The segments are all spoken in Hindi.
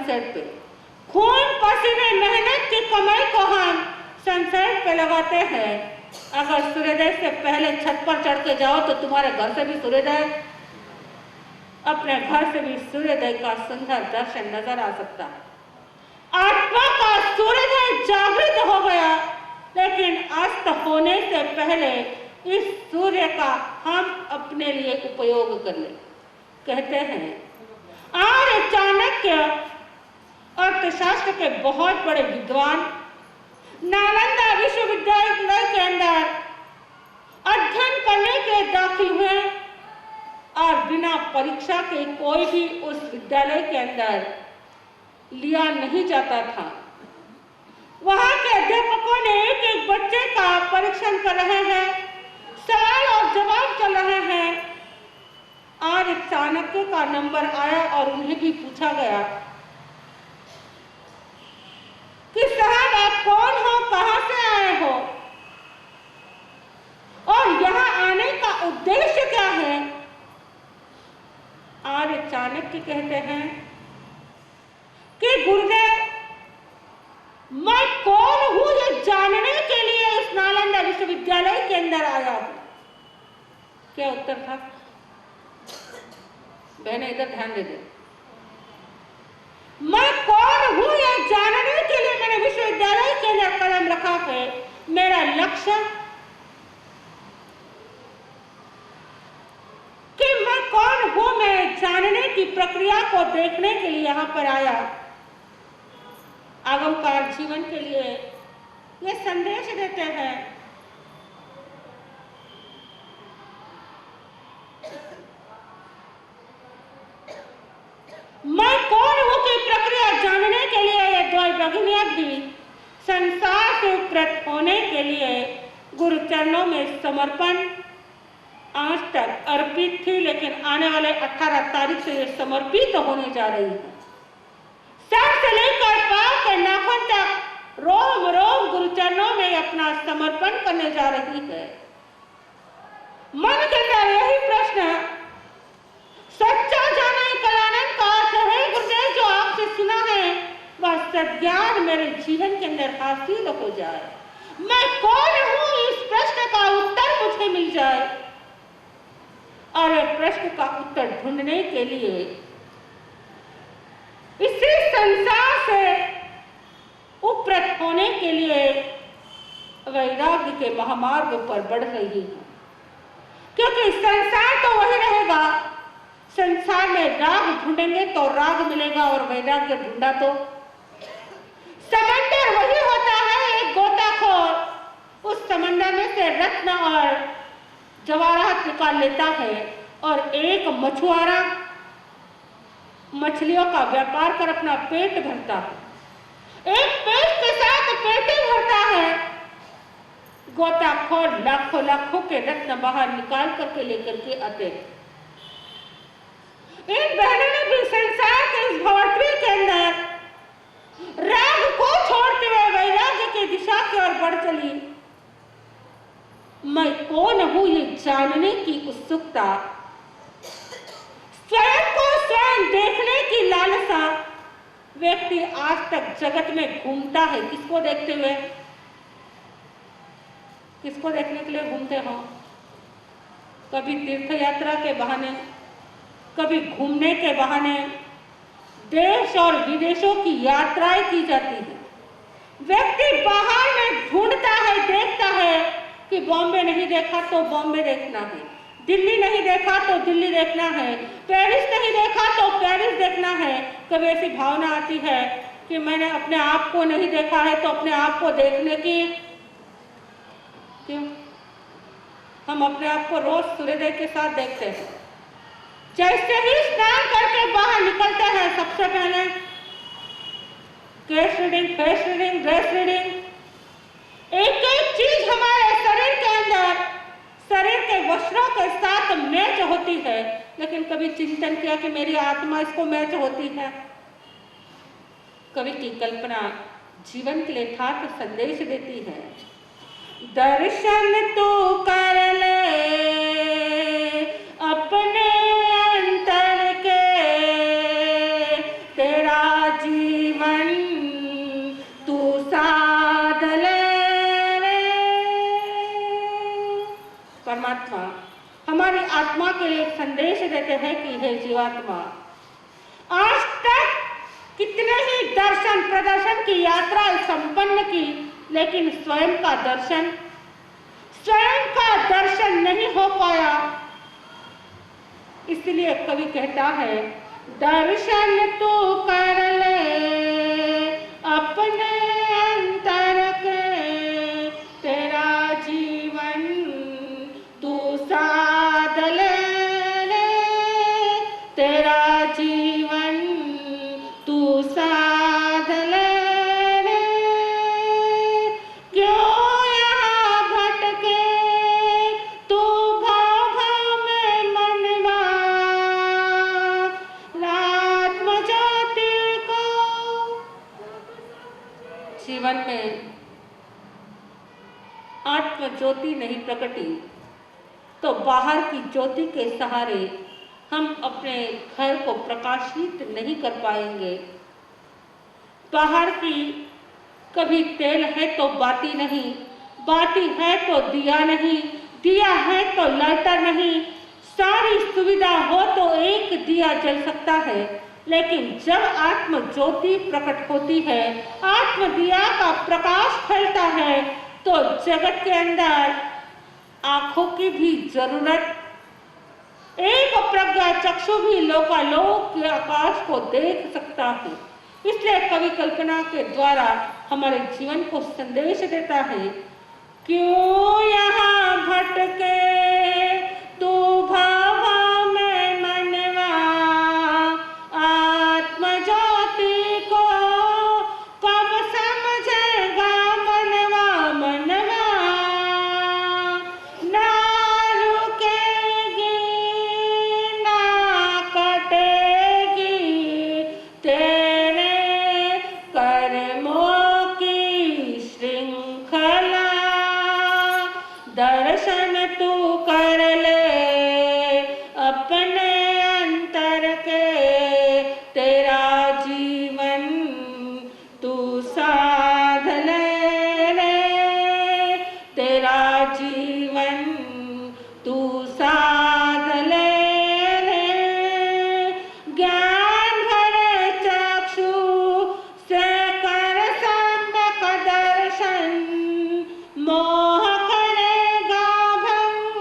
सनसेट पे। खून पसीने मेहनत की कमाई को हम सनसेट पे लगाते हैं। अगर सूर्योदय से पहले छत पर चढ़ के जाओ तो तुम्हारे घर से भी सूर्योदय, अपने घर से भी सूर्योदय का सुंदर दर्शन नजर आ सकता है। आत्मा का सूर्योदय जागृत हो गया, लेकिन अस्त होने से पहले इस सूर्य का हम अपने लिए उपयोग कर ले। कहते हैं आर्य चाणक्य अर्थशास्त्र के बहुत बड़े विद्वान नालंदा विश्वविद्यालय के अंदर अध्ययन करने के दाखिल हुए और बिना परीक्षा के कोई भी उस विद्यालय के अंदर लिया नहीं जाता था। वहां के अध्यापकों ने एक एक बच्चे का परीक्षण कर रहे हैं, सवाल और जवाब चल रहे हैं। और चाणक्य का नंबर आया और उन्हें भी पूछा गया कि साहब आप कौन हो, कहां से आए हो और यहां आने का उद्देश्य क्या है। आर्य चाणक्य कहते हैं कि गुरुदेव मैं कौन हूं ये जानने के लिए इस नालंदा विश्वविद्यालय के अंदर आया हूं। क्या उत्तर था? बहने इधर ध्यान दे दे। मैं कौन हूं ये जानने के लिए मैंने विश्वविद्यालय के अंदर कदम रखा है। मेरा लक्ष्य कि मैं कौन हूं, मैं जानने की प्रक्रिया को देखने के लिए यहां पर आया। आगमकाल जीवन के लिए ये संदेश देते हैं मैं कौन हूं की प्रक्रिया जानने के लिए ये द्वैभगिनियां भी संसार से उपकृत होने के लिए गुरु चरणों में समर्पण आज तक अर्पित थी, लेकिन आने वाले 18 तारीख से ये समर्पित होने जा रही है। सर से लेकर पांव के नाखून तक रोम रोम गुरु चरणों में अपना समर्पण करने जा रही है। मन के अंदर यही प्रश्न, सच्चा जाने कलानंद का अर्थ है गुरुदेव जो आपसे सुना है वह सज्ञान मेरे जीवन के अंदर हासिल हो जाए। मैं कौन हूं इस प्रश्न का उत्तर मुझे मिल जाए। और प्रश्न का उत्तर ढूंढने के लिए इसी संसार से उपकृत होने के लिए वैराग्य के महामार्ग पर बढ़ रही है, क्योंकि संसार तो वही रहेगा। संसार में राग ढूंढेंगे तो राग मिलेगा और वैराग्य ढूंढा तो समंदर वही होता है। एक गोताखोर उस समंदर में से रत्न और जवाहरात निकाल लेता है और एक मछुआरा मछलियों का व्यापार कर अपना पेट भरता है। एक पेट के साथ पेट भरता है। गोताखोर लाखों लाखों के रत्न बाहर निकाल करके लेकर के आते। इन बहनों ने भी संसार के इस भवटवी के अंदर राग को छोड़ते हुए वैराग्य की दिशा की ओर बढ़ चली। मैं कौन हूं ये जानने की उत्सुकता, स्वयं को स्वयं देखने की लालसा व्यक्ति आज तक जगत में घूमता है। किसको देखते हुए? किसको देखने के लिए घूमते हो? कभी तीर्थ यात्रा के बहाने, कभी घूमने के बहाने देश और विदेशों की यात्राएं की जाती है। व्यक्ति बाहर में ढूंढता है, देखता है कि बॉम्बे नहीं देखा तो बॉम्बे देखना है, दिल्ली नहीं देखा तो दिल्ली देखना है, पेरिस नहीं देखा तो पेरिस देखना है। कभी ऐसी भावना आती है कि मैंने अपने आप को नहीं देखा है तो अपने आप को देखने की क्यों? हम अपने आप को रोज सूर्योदय के साथ देखते हैं। जैसे ही स्नान करके बाहर निकलते हैं सबसे पहले case reading, face reading, dress reading, एक एक चीज हमारे शरीर के अंदर शरीर के वस्त्रों के साथ मैच होती है। लेकिन कभी चिंतन किया कि मेरी आत्मा इसको मैच होती है? कवि की कल्पना जीवन के लिए था संदेश देती है। दर्शन तो कर ले अपने अंतर के, तेरा जी परमात्मा हमारी आत्मा के लिए एक संदेश देते हैं कि हे जीवात्मा, आज तक कितने ही दर्शन प्रदर्शन की यात्रा संपन्न की, लेकिन स्वयं का दर्शन नहीं हो पाया। इसलिए कवि कहता है, दर्शन तू कर ले अपने अंतर के, तेरा जीवन तू साध ले, तेरा जीवन तू साध ले। क्यों यहाँ भटके तू भाव में मनवा, आत्म ज्योति को। जीवन में आत्म ज्योति नहीं प्रकटी तो बाहर की ज्योति के सहारे हम अपने घर को प्रकाशित नहीं कर पाएंगे। बाहर की कभी तेल है तो बाती नहीं, बाती है तो दिया नहीं, दिया है तो लाइटर नहीं। सारी सुविधा हो तो एक दिया जल सकता है, लेकिन जब आत्म ज्योति प्रकट होती है, आत्म दिया का प्रकाश फैलता है, तो जगत के अंदर आंखों की भी जरूरत, एक प्रज्ञा चक्षु भी लोकालोक के आकाश को देख सकता है। इसलिए कवि कल्पना के द्वारा हमारे जीवन को संदेश देता है, क्यों यहाँ भटके तू भाव में मनवा, आत्म ज्योति को कब समझेगा मनवा। मनवा ना रुकेगी ना कटेगी तेरे कर्मों की श्रृंखला, दर्शन तू कर ले अपने अंतर के, तेरा जीवन तू साध ले रे, तेरा जीवन तू साध ले रे। ज्ञान भरे चक्षु से कर सम्यक दर्शन, मोह करेगा भंग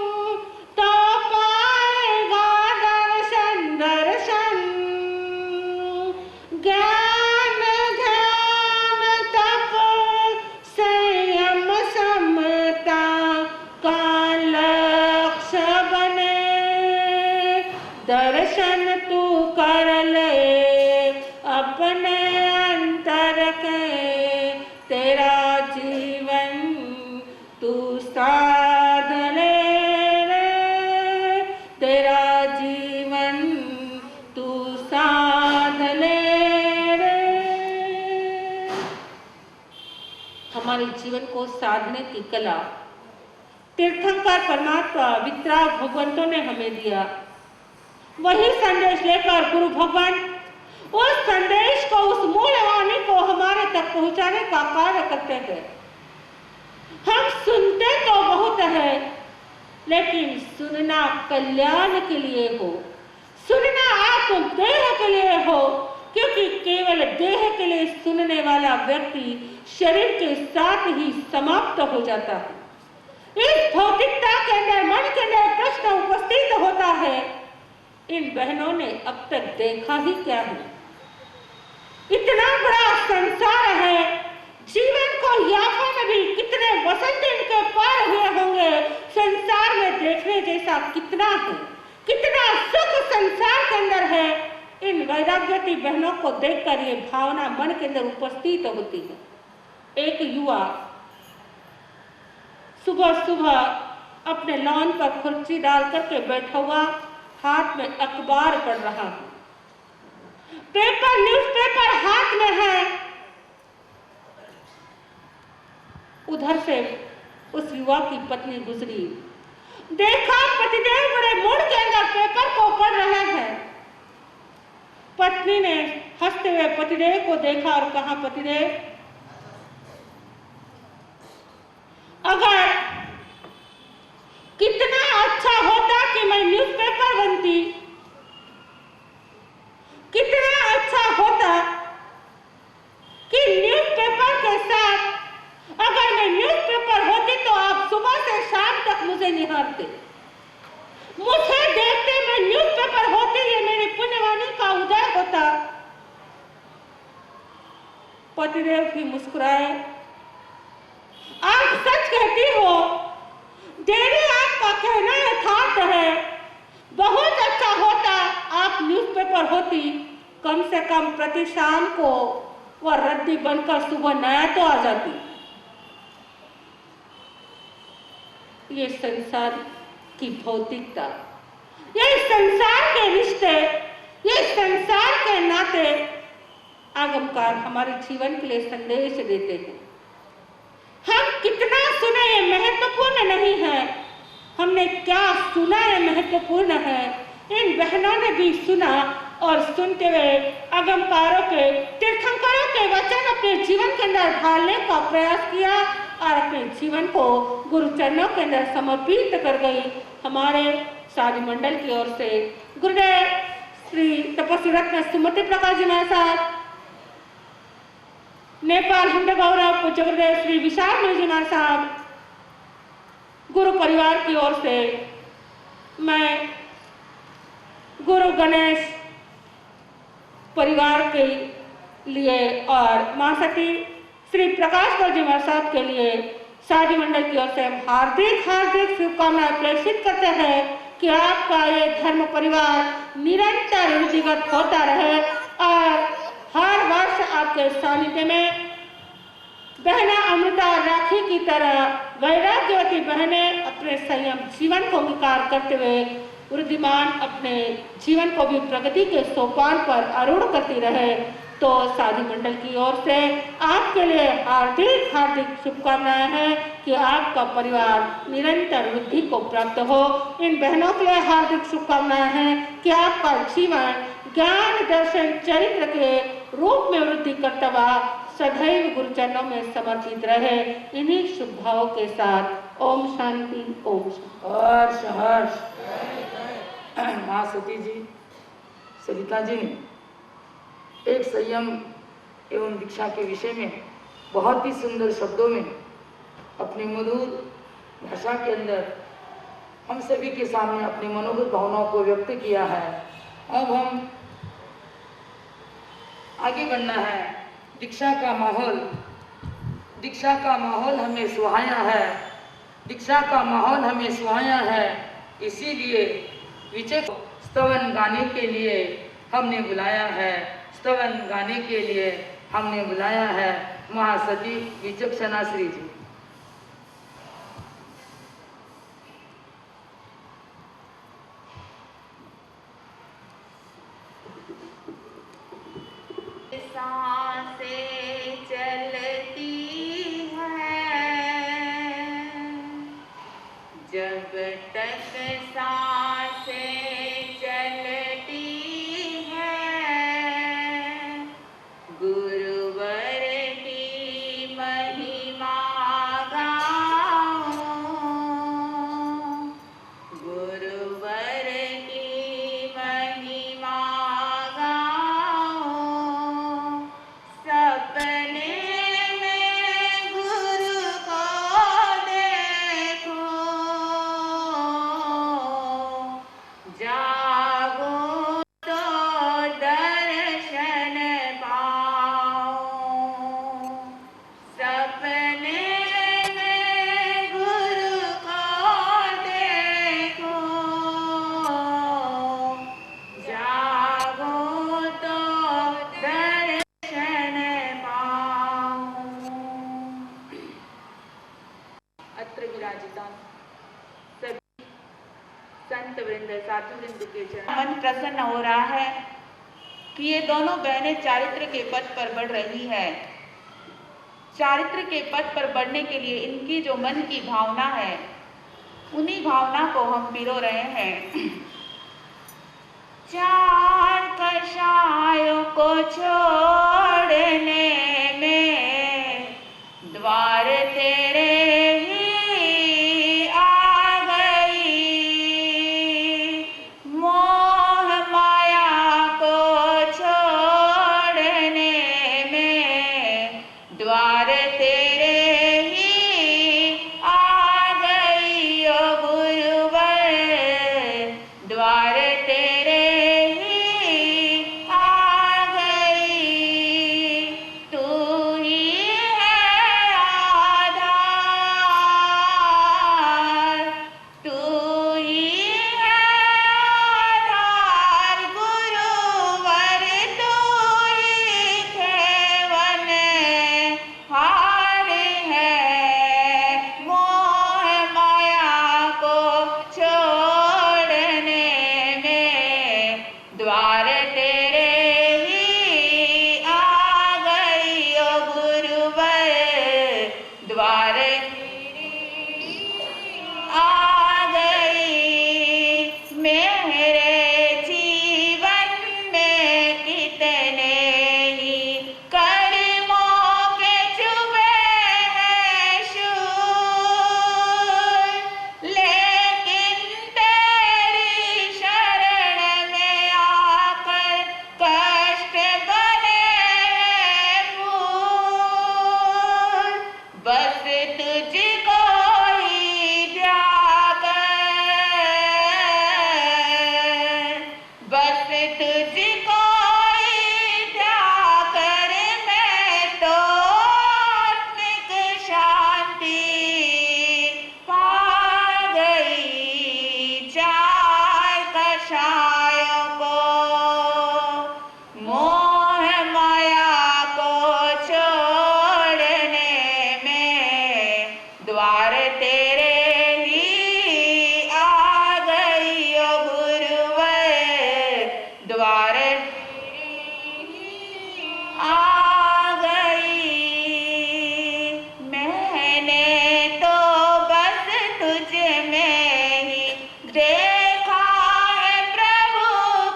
तो पाएगा दर्शन। दर्शन ज्ञान ध्यान तप संयम समता का लक्ष्य बने, दर्शन तू कर ले अपने अंतर के, तेरा जीवन तू साध ले रे, तेरा जीवन तू साध ले रे। हमारे जीवन को साधने की कला तीर्थंकर परमात्मा वितराग भगवंतों ने हमें दिया। वही संदेश लेकर गुरु भगवान उस संदेश को, उस मूल वाणी को हमारे तक पहुंचाने का कार्य करते हैं। हम सुनते तो बहुत है, लेकिन सुनना कल्याण के लिए हो, सुनना आत्म देह के लिए हो, क्योंकि केवल देह के लिए सुनने वाला व्यक्ति शरीर के साथ ही समाप्त हो जाता है। इस भौतिकता के अंदर मन के अंदर प्रश्न उपस्थित होता है, इन बहनों ने अब तक देखा ही क्या है? इतना बड़ा संसार है, जीवन को यापन भी कितने वसंत इनके पार हुए होंगे। संसार में देखने जैसा कितना है, कितना सुख संसार के अंदर है। इन वैराग्यवती बहनों को देखकर ये भावना मन के अंदर उपस्थित होती है। एक युवा सुबह सुबह अपने लॉन पर कुर्सी डाल करके बैठा हुआ, हाथ में अखबार पढ़ रहा है, पेपर न्यूज़पेपर हाथ में है। उधर से उस युवा की पत्नी गुजरी, देखा पतिदेव बड़े मूड के अंदर पेपर को पढ़ रहे हैं। पत्नी ने हंसते हुए पतिदेव को देखा और कहा, पतिदेव अगर कितना पतिदेव भी मुस्कुराए। आप सच कहती हो, डेडी आपका कहना यथार्थ है। बहुत अच्छा होता आप न्यूज़पेपर होती, कम से कम प्रति शाम को वह रद्दी बनकर सुबह नया तो आ जाती। ये संसार की भौतिकता, ये संसार के रिश्ते, ये संसार के नाते आगमकार हमारे जीवन के लिए संदेश देते हैं। हम कितना सुने ये महत्वपूर्ण नहीं है, हमने क्या सुना ये महत्वपूर्ण है। इन बहनों ने भी सुना और सुनते हुए आगमकारों के, तीर्थंकरों के वचन अपने जीवन के अंदर ढालने का प्रयास किया और अपने जीवन को गुरु चरणों के अंदर समर्पित कर गई। हमारे साधु मंडल की ओर से गुरुदेव श्री तपस्वी रत्न सुमति प्रकाश जी महाराज, नेपाल हिंद गौरव पूज्य गुरुदेव श्री विशाल मुनि जी महाराज साहब, गुरु परिवार की ओर से मैं गुरु गणेश परिवार के लिए और महासती श्री प्रकाश जी महाराज साहब के लिए साधु मंडल की ओर से हम हार्दिक हार्दिक शुभकामनाएं प्रेषित करते हैं कि आपका ये धर्म परिवार निरंतर वृद्धिगत होता रहे और हर वर्ष आपके सानिध्य में बहना अमृता और राखी की तरह वैराग्यवती बहनें अपने संयम जीवन को अंगीकार करते हुए वृद्धिमान अपने जीवन को भी प्रगति के सोपान पर आरूढ़ करती रहे। तो साधु मंडल की ओर से आपके लिए हार्दिक हार्दिक शुभकामनाएं हैं कि आपका परिवार निरंतर वृद्धि को प्राप्त हो। इन बहनों के लिए हार्दिक शुभकामनाएं हैं कि आपका जीवन ज्ञान दर्शन चरित्र के रूप में वृद्धि करता हुआ सदैव गुरुचरणों में समर्पित रहे। इन्हीं शुभ भावों के साथ ओम शांति, ओम शांति। हर्ष हर्ष। माँ सती जी, सरिता जी ने एक संयम एवं दीक्षा के विषय में बहुत ही सुंदर शब्दों में अपनी मधुर भाषा के अंदर हम सभी के सामने अपनी मनोगत भावनाओं को व्यक्त किया है। अब हम आगे बढ़ना है। दीक्षा का माहौल हमें सुहाया है, दीक्षा का माहौल हमें सुहाया है। इसीलिए विचक स्तवन गाने के लिए हमने बुलाया है, स्तवन गाने के लिए हमने बुलाया है महासती विचक्षणा श्री जी। सांसें चलती हैं जब तक सांसें चलती हैं, गुरुवर की महिमा गाऊं, गुरुवर की महिमा मन प्रसन्न हो रहा है कि ये दोनों बहनें चारित्र के पथ पर बढ़ रही है। चारित्र के पथ पर बढ़ने के लिए इनकी जो मन की भावना है, उन्हीं भावना को हम पिरो रहे हैं। चार कषायों को छोड़ने में द्वार तेरे तू द्वार तेरे ही आ गई ओ गुरुवर, द्वार आ गई। मैंने तो बस तुझ में ही देखा है प्रभु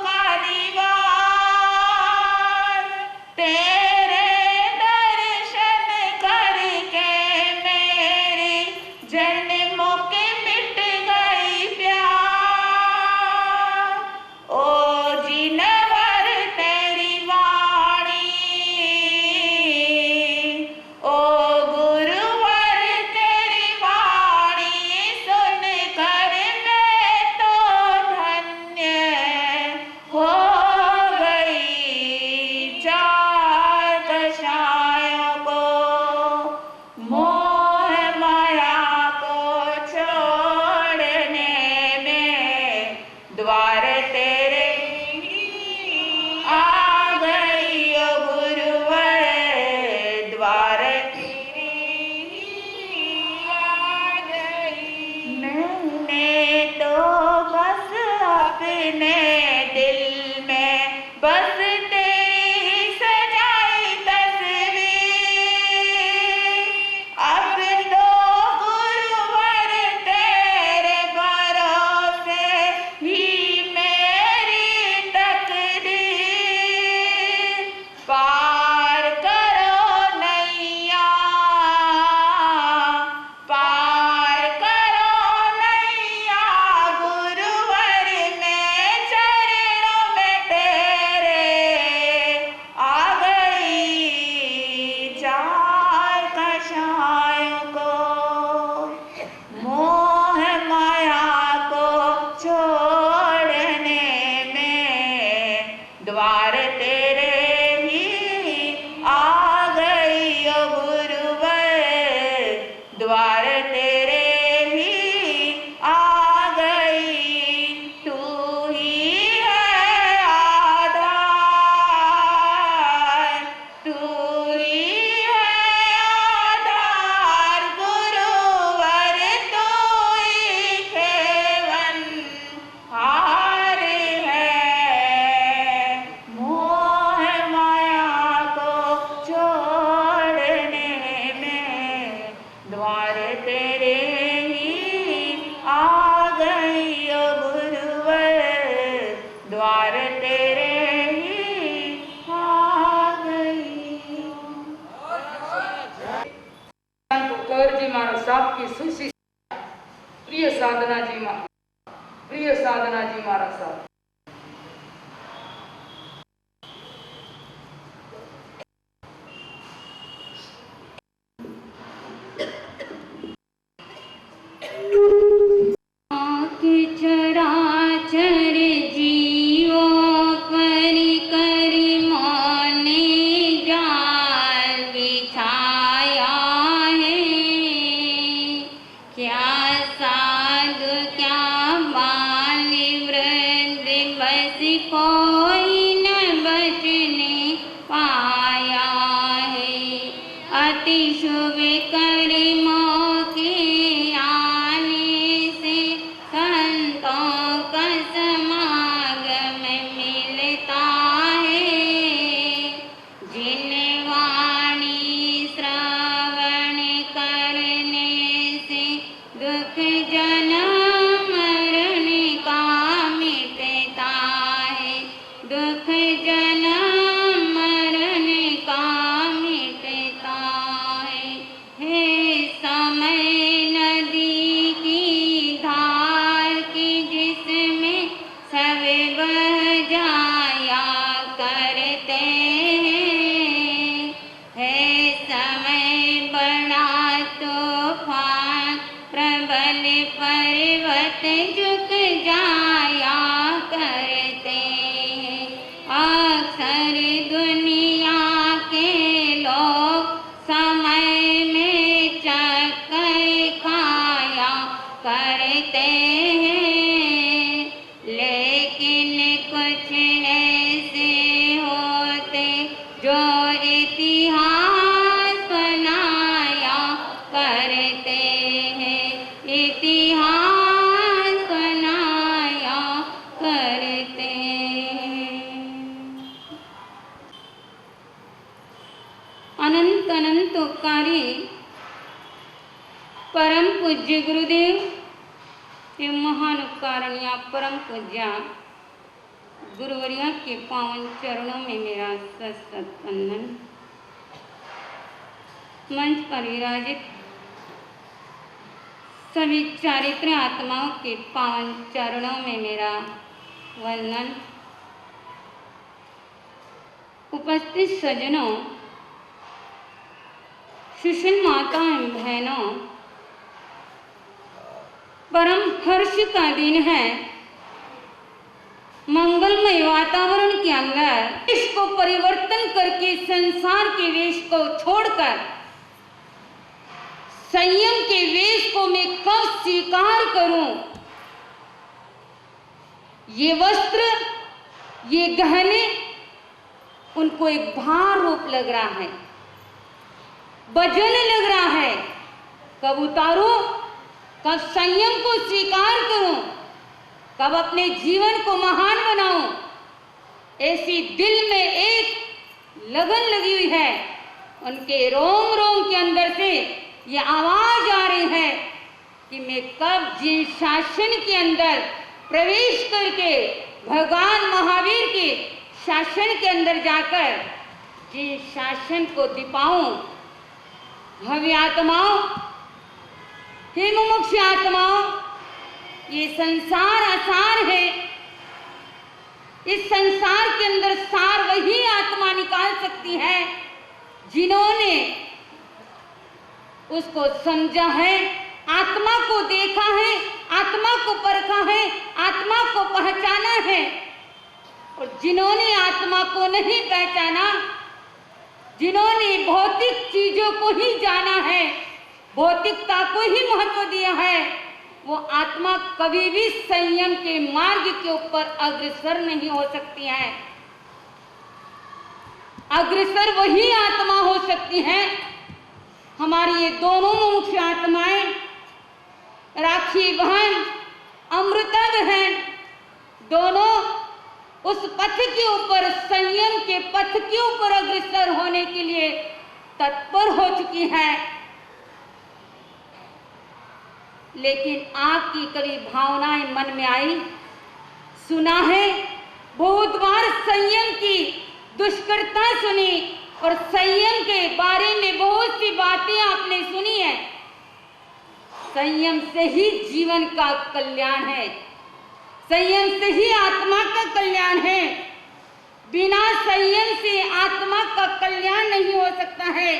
का दीवार, तेरे दर्शन करके मेरी जन्मों की मिट गई प्यार। ओ जिनवर तेरी वाणी, ओ गुरुवर तेरी वाणी सुन कर मैं तो धन्य हो गई। चार कषायों को मोह माया को छोड़ने में द्वार तेरे ही आ गई ओ गुरुवर, द्वार तेरे ही आ गई। मैंने तो बस अपने दिल में बसते ही सजाई तस्वीर, अब तो गुरुवर तेरे भरोसे ही मेरी तकदीर। पार करो नैया, पार करो नैया गुरुवर, मैं चरणों में तेरे आ गई। चार कषायों को मोह माया को छोड़ने में द्वार तेरे ही आ गई ओ गुरुवर, द्वार तेरे ही आ गई। तू ही है आधार, तू ही है आधार गुरुवर, तू ही खेवन हार है। मोह माया को छोड़ने में द्वार तेरे ही आ गई ओ गुरुवर, द्वार तेरे ही आ गई। करजी मारा साहब की सुशी, प्रिय साधना जी मां, प्रिय साधना जी मारा साहब। चराचर जीवो परि करि मौने जाल बिछाया है। क्या साधु क्या बाली वृंद बस कोई न बचने पाया है। अति शुभ कर्मों के आने से संतों का समागम मिलता है। जिन वाणी श्रवण करने से दुख जन्म मरण का मिटता है, दुख जन्म मरण का मिटता है। हे समय नदी की धार की जिसमें सब बह जाया करते हैं। है समय बड़ा तूफान प्रबल पर्वत झुक जाया करते हैं। अक्सर दुनिया के लोग समय में चक्कर खाया करते हैं, लेकिन कुछ ऐसे होते जो इतिहास बनाया करते पूज्य गुरुदेव एवं महान कारणिया परम पूज्या गुरुवरिया के पावन चरणों में मेरा सत वंदन। मंच पर विराजित सभी चारित्र आत्माओं के पावन चरणों में मेरा वंदन। उपस्थित सज्जनों, सुशील माताओं बहनों, परम हर्ष का दिन है। मंगलमय वातावरण के अंदर देश को परिवर्तन करके संसार के वेश को छोड़कर संयम के वेश को मैं कब स्वीकार करूं? ये वस्त्र, ये गहने उनको एक भार रूप लग रहा है, वजन लग रहा है। कब उतारूं? कब संयम को स्वीकार करूं? कब अपने जीवन को महान बनाऊं? ऐसी दिल में एक लगन लगी हुई है। उनके रोम रोम के अंदर से ये आवाज आ रही है कि मैं कब जिन शासन के अंदर प्रवेश करके भगवान महावीर के शासन के अंदर जाकर जिन शासन को दिपाऊं। भव्य आत्माओं, हे मुमुक्ष आत्माओं, ये संसार असार है। इस संसार के अंदर सार वही आत्मा निकाल सकती है जिन्होंने उसको समझा है, आत्मा को देखा है, आत्मा को परखा है, आत्मा को पहचाना है। और जिन्होंने आत्मा को नहीं पहचाना, जिन्होंने भौतिक चीजों को ही जाना है, भौतिकता को ही महत्व दिया है, वो आत्मा कभी भी संयम के मार्ग के ऊपर अग्रसर नहीं हो सकती है। अग्रसर वही आत्मा हो सकती है। हमारी ये दोनों मुख्य आत्माएं, राखी बहन, अमृता बहन, दोनों उस पथ के ऊपर, संयम के पथ के ऊपर अग्रसर होने के लिए तत्पर हो चुकी है। लेकिन आपकी कभी भावनाएं मन में आई? सुना है, बहुत बार संयम की दुष्करता सुनी और संयम के बारे में बहुत सी बातें आपने सुनी है। संयम से ही जीवन का कल्याण है, संयम से ही आत्मा का कल्याण है। बिना संयम से आत्मा का कल्याण नहीं हो सकता है।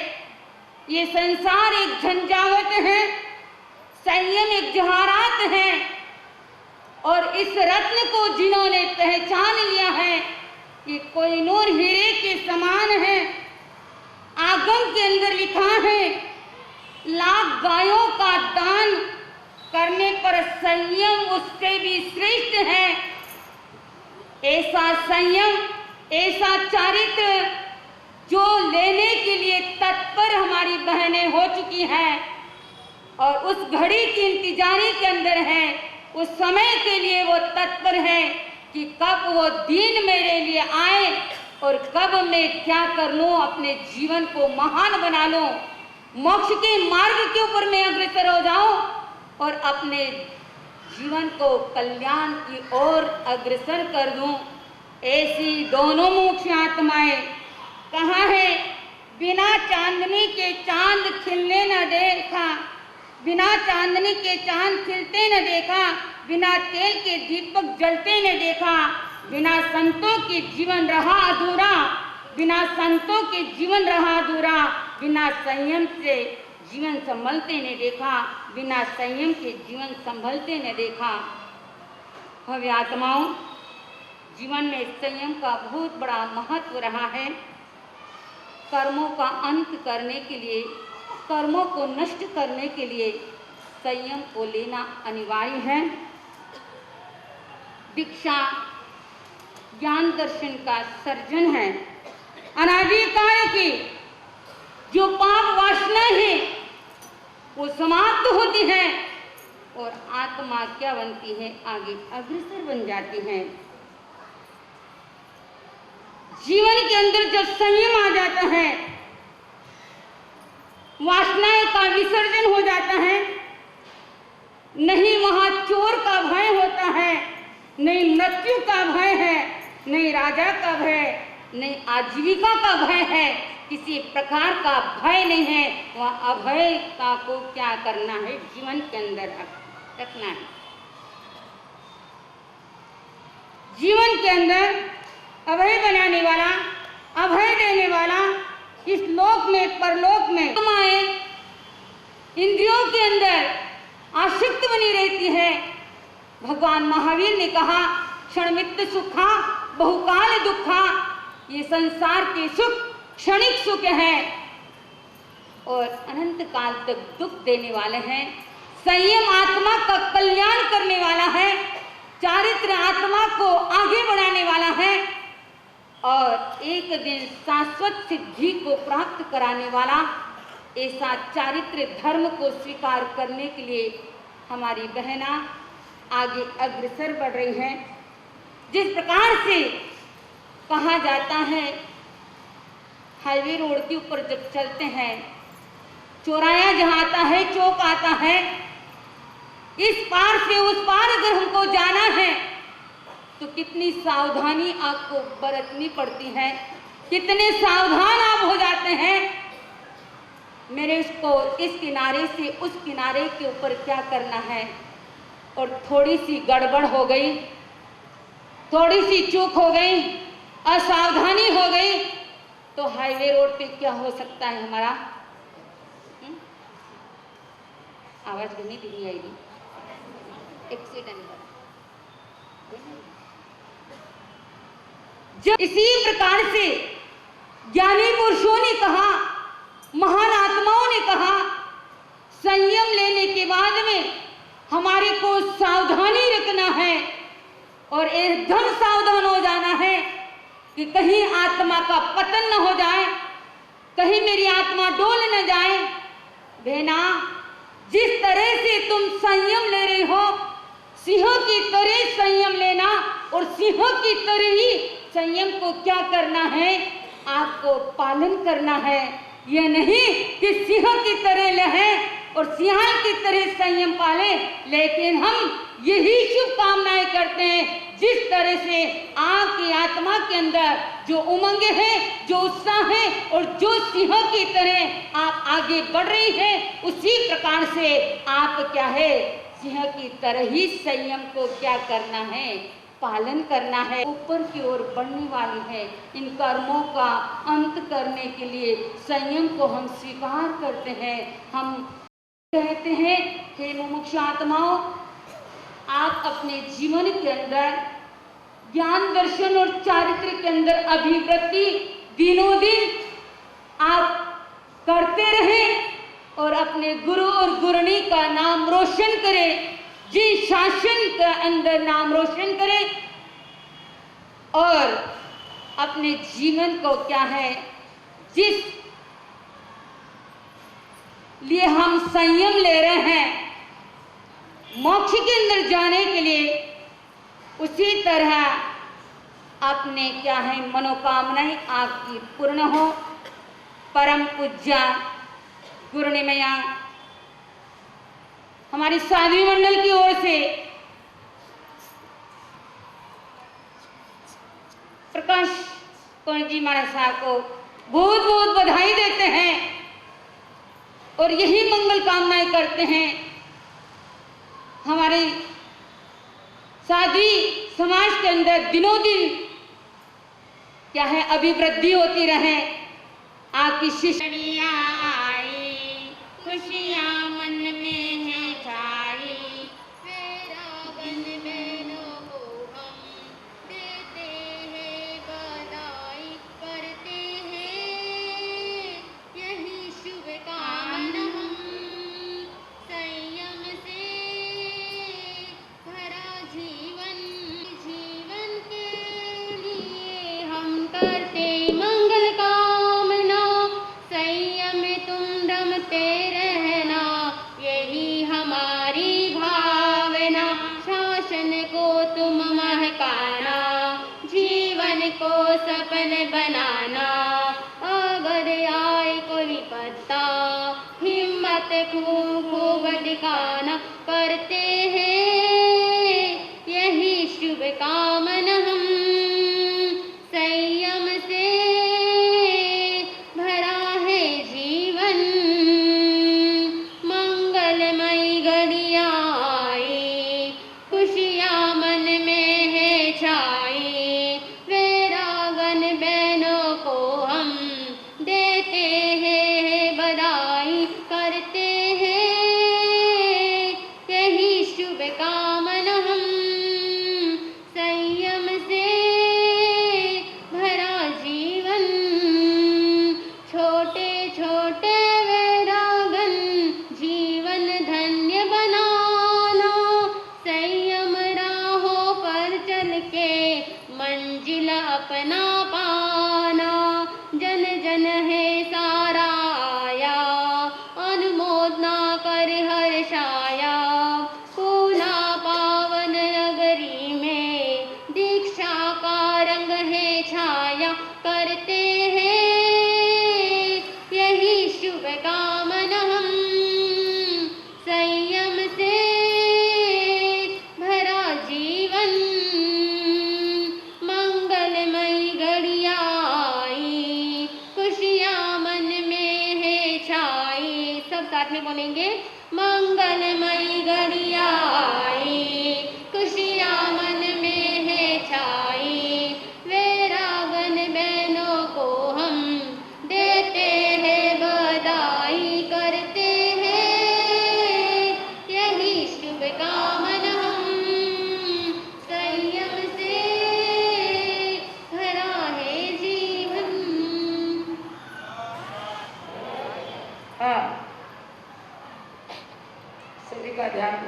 ये संसार एक झंझावत है, संयम एक जवाहरात है। और इस रत्न को जिन्होंने पहचान लिया है, ये कोहिनूर हीरे के समान है। आगम के अंदर लिखा है, लाख गायों का दान करने पर संयम उससे भी श्रेष्ठ है। ऐसा संयम, ऐसा चारित्र जो लेने के लिए तत्पर हमारी बहनें हो चुकी हैं और उस घड़ी की इंतजारी के अंदर है, उस समय के लिए वो तत्पर है कि कब वो दिन मेरे लिए आए और कब मैं क्या कर लूं, अपने जीवन को महान बना लूं, मोक्ष के मार्ग के ऊपर मैं अग्रसर हो जाऊं और अपने जीवन को कल्याण की ओर अग्रसर कर दूं। ऐसी दोनों मुख्य आत्माएं कहाँ है? बिना चांदनी के चांद खिलने न देखा, बिना चांदनी के चांद खिलते न देखा, बिना तेल के दीपक जलते न देखा, बिना संतों के जीवन रहा अधूरा, बिना संतों के जीवन रहा अधूरा, बिना संयम से जीवन संभलते ने देखा, बिना संयम के जीवन संभलते ने देखा। भव्य आत्माओं, जीवन में संयम का बहुत बड़ा महत्व रहा है। कर्मों का अंत करने के लिए, कर्मों को नष्ट करने के लिए संयम को लेना अनिवार्य है। दीक्षा ज्ञान दर्शन का सर्जन है। अनादिकाल की जो पाप वासना है वो समाप्त होती है और आत्मा क्या बनती है? आगे अग्रसर बन जाती है। जीवन के अंदर जब संयम आ जाता है, वासनाएं का विसर्जन हो जाता है, नहीं वहाँ चोर का भय होता है, नहीं मृत्यु का भय है, नहीं राजा का भय, नहीं आजीविका का भय है, किसी प्रकार का भय नहीं है। वह अभय का को क्या करना है, जीवन के अंदर रखना है। जीवन के अंदर अभय बनाने वाला, अभय देने वाला, इस लोक में परलोक में माए इंद्रियों के अंदर आसक्त बनी रहती है। भगवान महावीर ने कहा, क्षणमित सुखा बहुकाल दुखा, ये संसार के सुख क्षणिक सुख है और अनंत काल तक दुख देने वाले हैं। संयम आत्मा का कल्याण करने वाला है, चारित्र आत्मा को आगे बढ़ाने वाला है और एक दिन शाश्वत सिद्धि को प्राप्त कराने वाला। ऐसा चारित्र धर्म को स्वीकार करने के लिए हमारी बहना आगे अग्रसर बढ़ रही हैं। जिस प्रकार से कहा जाता है, हाईवे रोड के ऊपर जब चलते हैं, चौराया जहाँ आता है, चौक आता है, इस पार से उस पार अगर हमको जाना है तो कितनी सावधानी आपको बरतनी पड़ती है, कितने सावधान आप हो जाते हैं। मेरे उसको इस किनारे से उस किनारे के ऊपर क्या करना है, और थोड़ी सी गड़बड़ हो गई, थोड़ी सी चूक हो गई, असावधानी हो गई तो हाईवे रोड पे क्या हो सकता है हमारा। आवाज नहीं दी आएगी, एक्सीडेंट। जब इसी प्रकार से ज्ञानी पुरुषों ने कहा, महान आत्माओं ने कहा, संयम लेने के बाद में हमारे को सावधानी रखना है और एकदम सावधान हो जाना है कि कहीं आत्मा का पतन न हो जाए, कहीं मेरी आत्मा डोल न जाए। बहना, जिस तरह से तुम संयम ले रही हो, सिंहों की तरह संयम लेना और सिंहों की तरह ही संयम को क्या करना है, आपको पालन करना है। यह नहीं कि सिंह की तरह रहें और सिंह की तरह संयम पाले, लेकिन हम यही शुभकामनाएं करते हैं। जिस तरह से आपकी आत्मा के अंदर जो उमंग है, जो उत्साह है और जो सिंह की तरह आप आगे बढ़ रही हैं, उसी प्रकार से आप क्या है, सिंह की तरह ही संयम को क्या करना है, पालन करना है। ऊपर की ओर बढ़ने वाली है। इन कर्मों का अंत करने के लिए संयम को हम स्वीकार करते हैं। हम कहते हैं, हे मुमुक्षु आत्माओं, आप अपने जीवन के अंदर ज्ञान, दर्शन और चारित्र के अंदर अभिवृद्धि दिनों दिन आप करते रहें और अपने गुरु और गुरुनी का नाम रोशन करें, जिन शासन के अंदर नाम रोशन करें और अपने जीवन को क्या है, जिस लिए हम संयम ले रहे हैं मोक्ष के अंदर जाने के लिए, उसी तरह अपने क्या है मनोकामनाएं आपकी पूर्ण हो। परम पूज्य गुरुनिमया हमारी साध्वी मंडल की ओर से प्रकाश कौर जी महाराज साहब को बहुत बहुत बधाई देते हैं और यही मंगल कामनाएं करते हैं हमारे साध्वी समाज के अंदर दिनों दिन क्या है अभिवृद्धि होती रहे। आपकी शिष्यनियां आई, खुशियां मन में है छाई, वैरागन बहनों को हम देते हैं बधाई, करते हैं यही शुभ कामना हम संयम से भरा जीवन, जीवन के लिए हम करते मंगल कामना, संयम तुम रमते रहना, यही हमारी भावना, शासन को तुम महकाना, जीवन को सफल बनाना, अगर आए कोई विपत्ता हिम्मत खूब खूब दिखाना, करते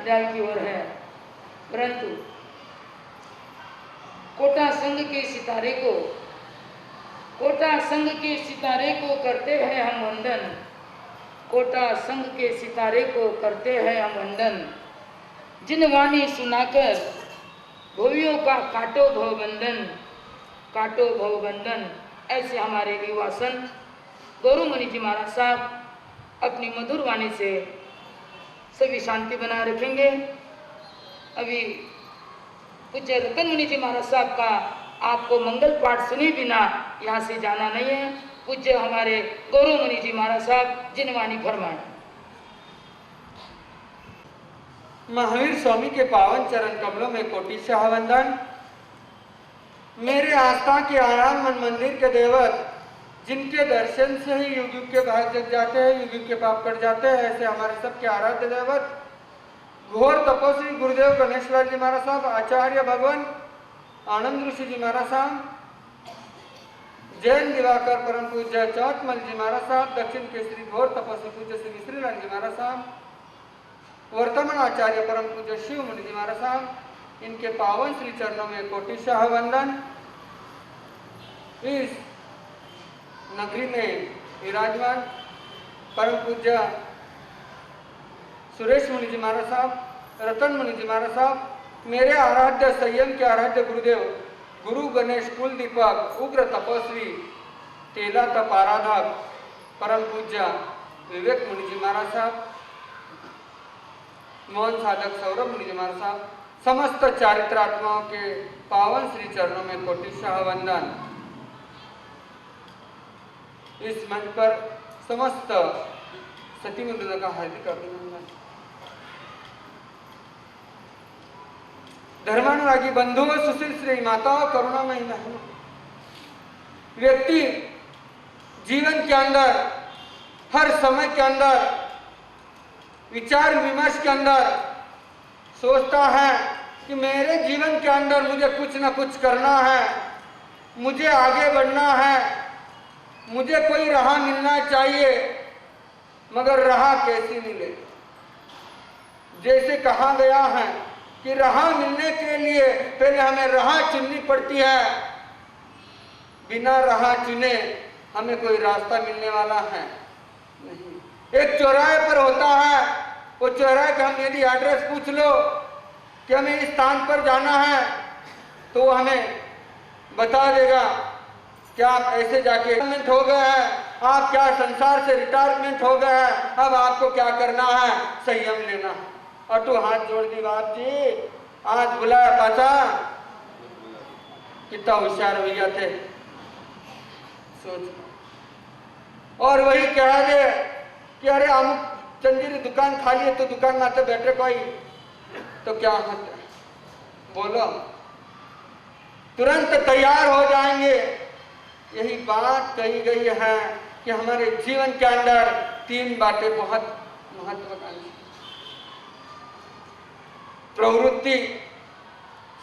अंतराल की ओर है, परंतु कोटा संघ के सितारे को करते हैं हम वंदन। कोटा संघ के सितारे को करते हैं हम वंदन। जिन वाणी सुनाकर भोवियों का काटो भवबंधन। ऐसे हमारे युवा संत गौरवमणि जी महाराज साहब अपनी मधुर वाणी से सभी शांति बनाए रखेंगे। अभी पूज्य रतन मुनि जी महाराज साहब का आपको मंगल पाठ सुने बिना यहाँ से जाना नहीं है। पूज्य हमारे गौरवमणि जी महाराज साहब जिनवाणी फरमाएं। महावीर स्वामी के पावन चरण कमलों में कोटिशाह वंदन। मेरे आस्था के आयाम मन मंदिर के देवत, जिनके दर्शन से ही युग युग के भाग जग जाते हैं, युग युग के पाप कट जाते हैं, ऐसे हमारे सबके आराध्य देवत घोर तपस्वी गुरुदेव गणेश्वर जी महाराज साहब, आचार्य भगवान आनंद ऋषि जी महाराज साहब, जैन दिवाकर परम पूज्य चौथमल जी महाराज साहब, दक्षिण केसरी घोर तपस्वी पूज्य श्री मिश्रीलाल जी महाराज साहब, वर्तमान आचार्य परम पूज्य शिव मुनि जी महाराज साहब, इनके पावन श्री चरणों में कोटिशाह वंदन। इस नगरी में विराजमान परम पूज्य सुरेश मुनि जी महाराज साहब, रतन मुनि जी महाराज साहब, मेरे आराध्य संयम के आराध्य गुरुदेव गुरु गणेश कुल दीपक उग्र तपस्वी तेला तप आराधक परम पूज्य विवेक मुनि जी महाराज साहब, मौन साधक सौरभ मुनि जी महाराज साहब, समस्त चारित्रात्माओं के पावन श्री चरणों में कोटिशाह वंदन। इस मंच पर समस्त सती मंडल का हार्दिक अभिनंदन। धर्मानुरागी बंधुओं, सुशील श्री माताओं, करुणामयी बहनों, व्यक्ति जीवन के अंदर हर समय के अंदर विचार विमर्श के अंदर सोचता है कि मेरे जीवन के अंदर मुझे कुछ न कुछ करना है, मुझे आगे बढ़ना है, मुझे कोई राह मिलना चाहिए, मगर राह कैसी मिले। जैसे कहा गया है कि राह मिलने के लिए पहले हमें राह चुननी पड़ती है, बिना राह चुने हमें कोई रास्ता मिलने वाला है नहीं। एक चौराहे पर होता है, वो चौराहे का हम यदि एड्रेस पूछ लो कि हमें इस स्थान पर जाना है, तो वो हमें बता देगा कि आप ऐसे जाके रिटायरमेंट हो गए हैं, आप क्या संसार से रिटायरमेंट हो गए हैं, अब आपको क्या करना है, संयम लेना है। और तो हाथ जोड़ दी, बाप जी आज बुलाया पाचा, कितना होशियार भैया थे सोच। और वही कह दे कि अरे अमुक चंदीरी दुकान खाली है तो दुकान में आते बैठे कोई, तो क्या होता है, बोलो तुरंत तैयार हो जाएंगे। यही बात कही गई है कि हमारे जीवन के अंदर तीन बातें बहुत महत्वाकांक्षी, प्रवृत्ति,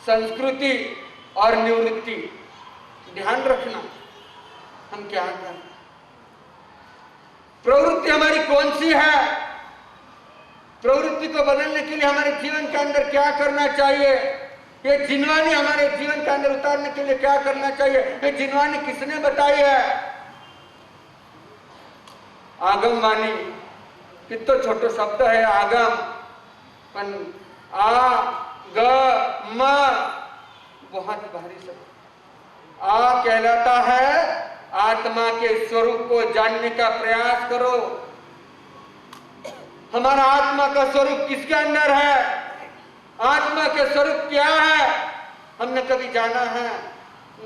संस्कृति और निवृत्ति। ध्यान रखना हम क्या कर रहे हैं। प्रवृत्ति हमारी कौन सी है, प्रवृत्ति को बदलने के लिए हमारे जीवन के अंदर क्या करना चाहिए, ये जिनवानी हमारे जीवन के अंदर उतारने के लिए क्या करना चाहिए, ये जिनवानी किसने बताई है। आगम वाणी कितना छोटा शब्द है आगम, पर आ ग म बहुत भारी शब्द। आ कहलाता है आत्मा के स्वरूप को जानने का प्रयास करो। हमारा आत्मा का स्वरूप किसके अंदर है, आत्मा के स्वरूप क्या है, हमने कभी जाना है